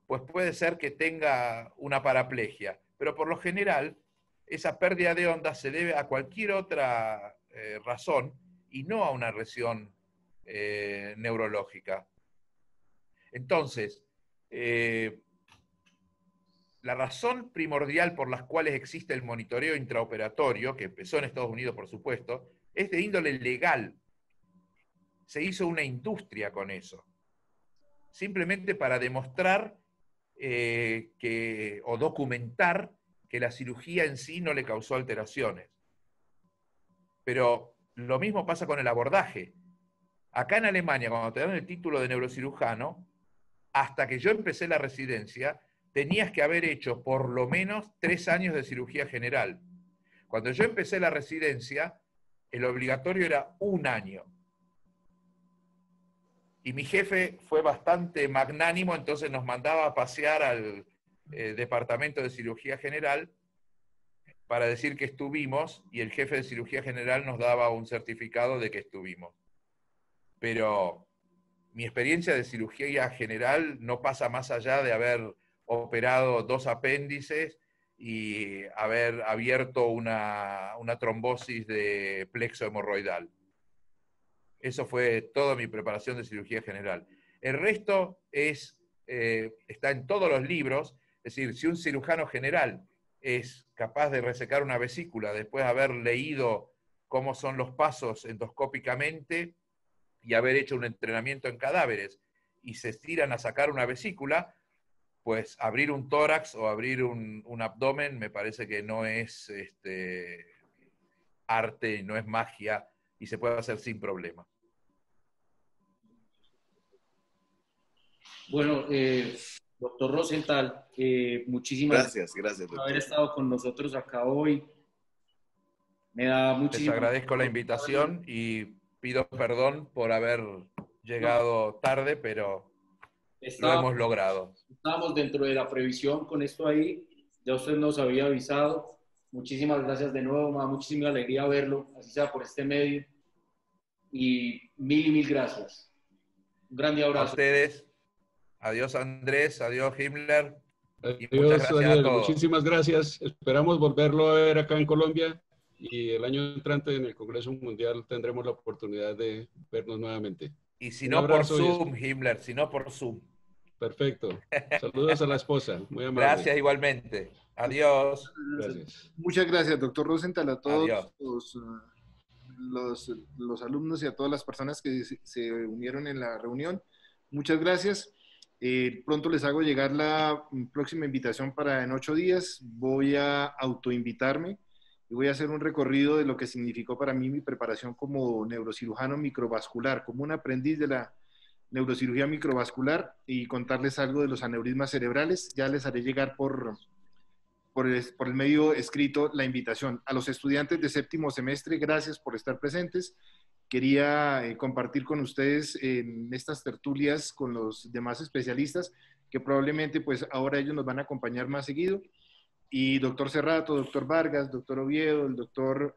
pues puede ser que tenga una paraplegia. Pero por lo general, esa pérdida de ondas se debe a cualquier otra razón y no a una lesión neurológica. Entonces, la razón primordial por las cuales existe el monitoreo intraoperatorio, que empezó en Estados Unidos, por supuesto, es de índole legal. Se hizo una industria con eso. Simplemente para demostrar o documentar que la cirugía en sí no le causó alteraciones. Pero lo mismo pasa con el abordaje. Acá en Alemania, cuando te dan el título de neurocirujano, hasta que yo empecé la residencia, tenías que haber hecho por lo menos 3 años de cirugía general. Cuando yo empecé la residencia, el obligatorio era 1 año. Y mi jefe fue bastante magnánimo, entonces nos mandaba a pasear al departamento de cirugía general para decir que estuvimos, y el jefe de cirugía general nos daba un certificado de que estuvimos. Pero mi experiencia de cirugía general no pasa más allá de haber operado 2 apéndices y haber abierto una trombosis de plexo hemorroidal. Eso fue toda mi preparación de cirugía general. El resto está en todos los libros, es decir, si un cirujano general es capaz de resecar una vesícula después de haber leído cómo son los pasos endoscópicamente y haber hecho un entrenamiento en cadáveres y se estiran a sacar una vesícula, pues abrir un tórax o abrir un abdomen me parece que no es arte, no es magia y se puede hacer sin problema. Bueno, doctor Rosenthal, muchísimas Gracias, gracias, por haber doctor. estado con nosotros acá hoy. Me da Les muchísimo agradezco la invitación y pido perdón por haber llegado tarde, pero lo hemos logrado. Estábamos dentro de la previsión con esto ahí. Ya usted nos había avisado. Muchísimas gracias de nuevo. Me da muchísima alegría verlo, así sea por este medio. Y mil gracias. Un grande A abrazo. ustedes. Adiós Andrés, adiós Himmler. Y muchas Adiós, gracias a Daniel. todos. Muchísimas gracias. Esperamos volverlo a ver acá en Colombia y el año entrante en el Congreso Mundial tendremos la oportunidad de vernos nuevamente. Y si Un no por abrazo y Zoom, Himmler, si no por Zoom. perfecto. Saludos a la esposa. Muy amable. Gracias igualmente. Adiós. Gracias. Muchas gracias, doctor Rosenthal, a todos Adiós. los alumnos y a todas las personas que se unieron en la reunión. Muchas gracias. Pronto les hago llegar la próxima invitación para en 8 días. Voy a autoinvitarme y voy a hacer un recorrido de lo que significó para mí mi preparación como neurocirujano microvascular, como un aprendiz de la neurocirugía microvascular y contarles algo de los aneurismas cerebrales. Ya les haré llegar por el medio escrito la invitación. A los estudiantes de 7º semestre, gracias por estar presentes. Quería compartir con ustedes en estas tertulias con los demás especialistas, que probablemente pues ahora ellos nos van a acompañar más seguido. Y doctor Cerrato, doctor Vargas, doctor Oviedo, el doctor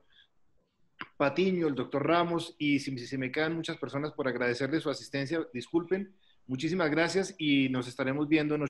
Patiño, el doctor Ramos, y si se me quedan muchas personas por agradecerles su asistencia, disculpen. Muchísimas gracias y nos estaremos viendo en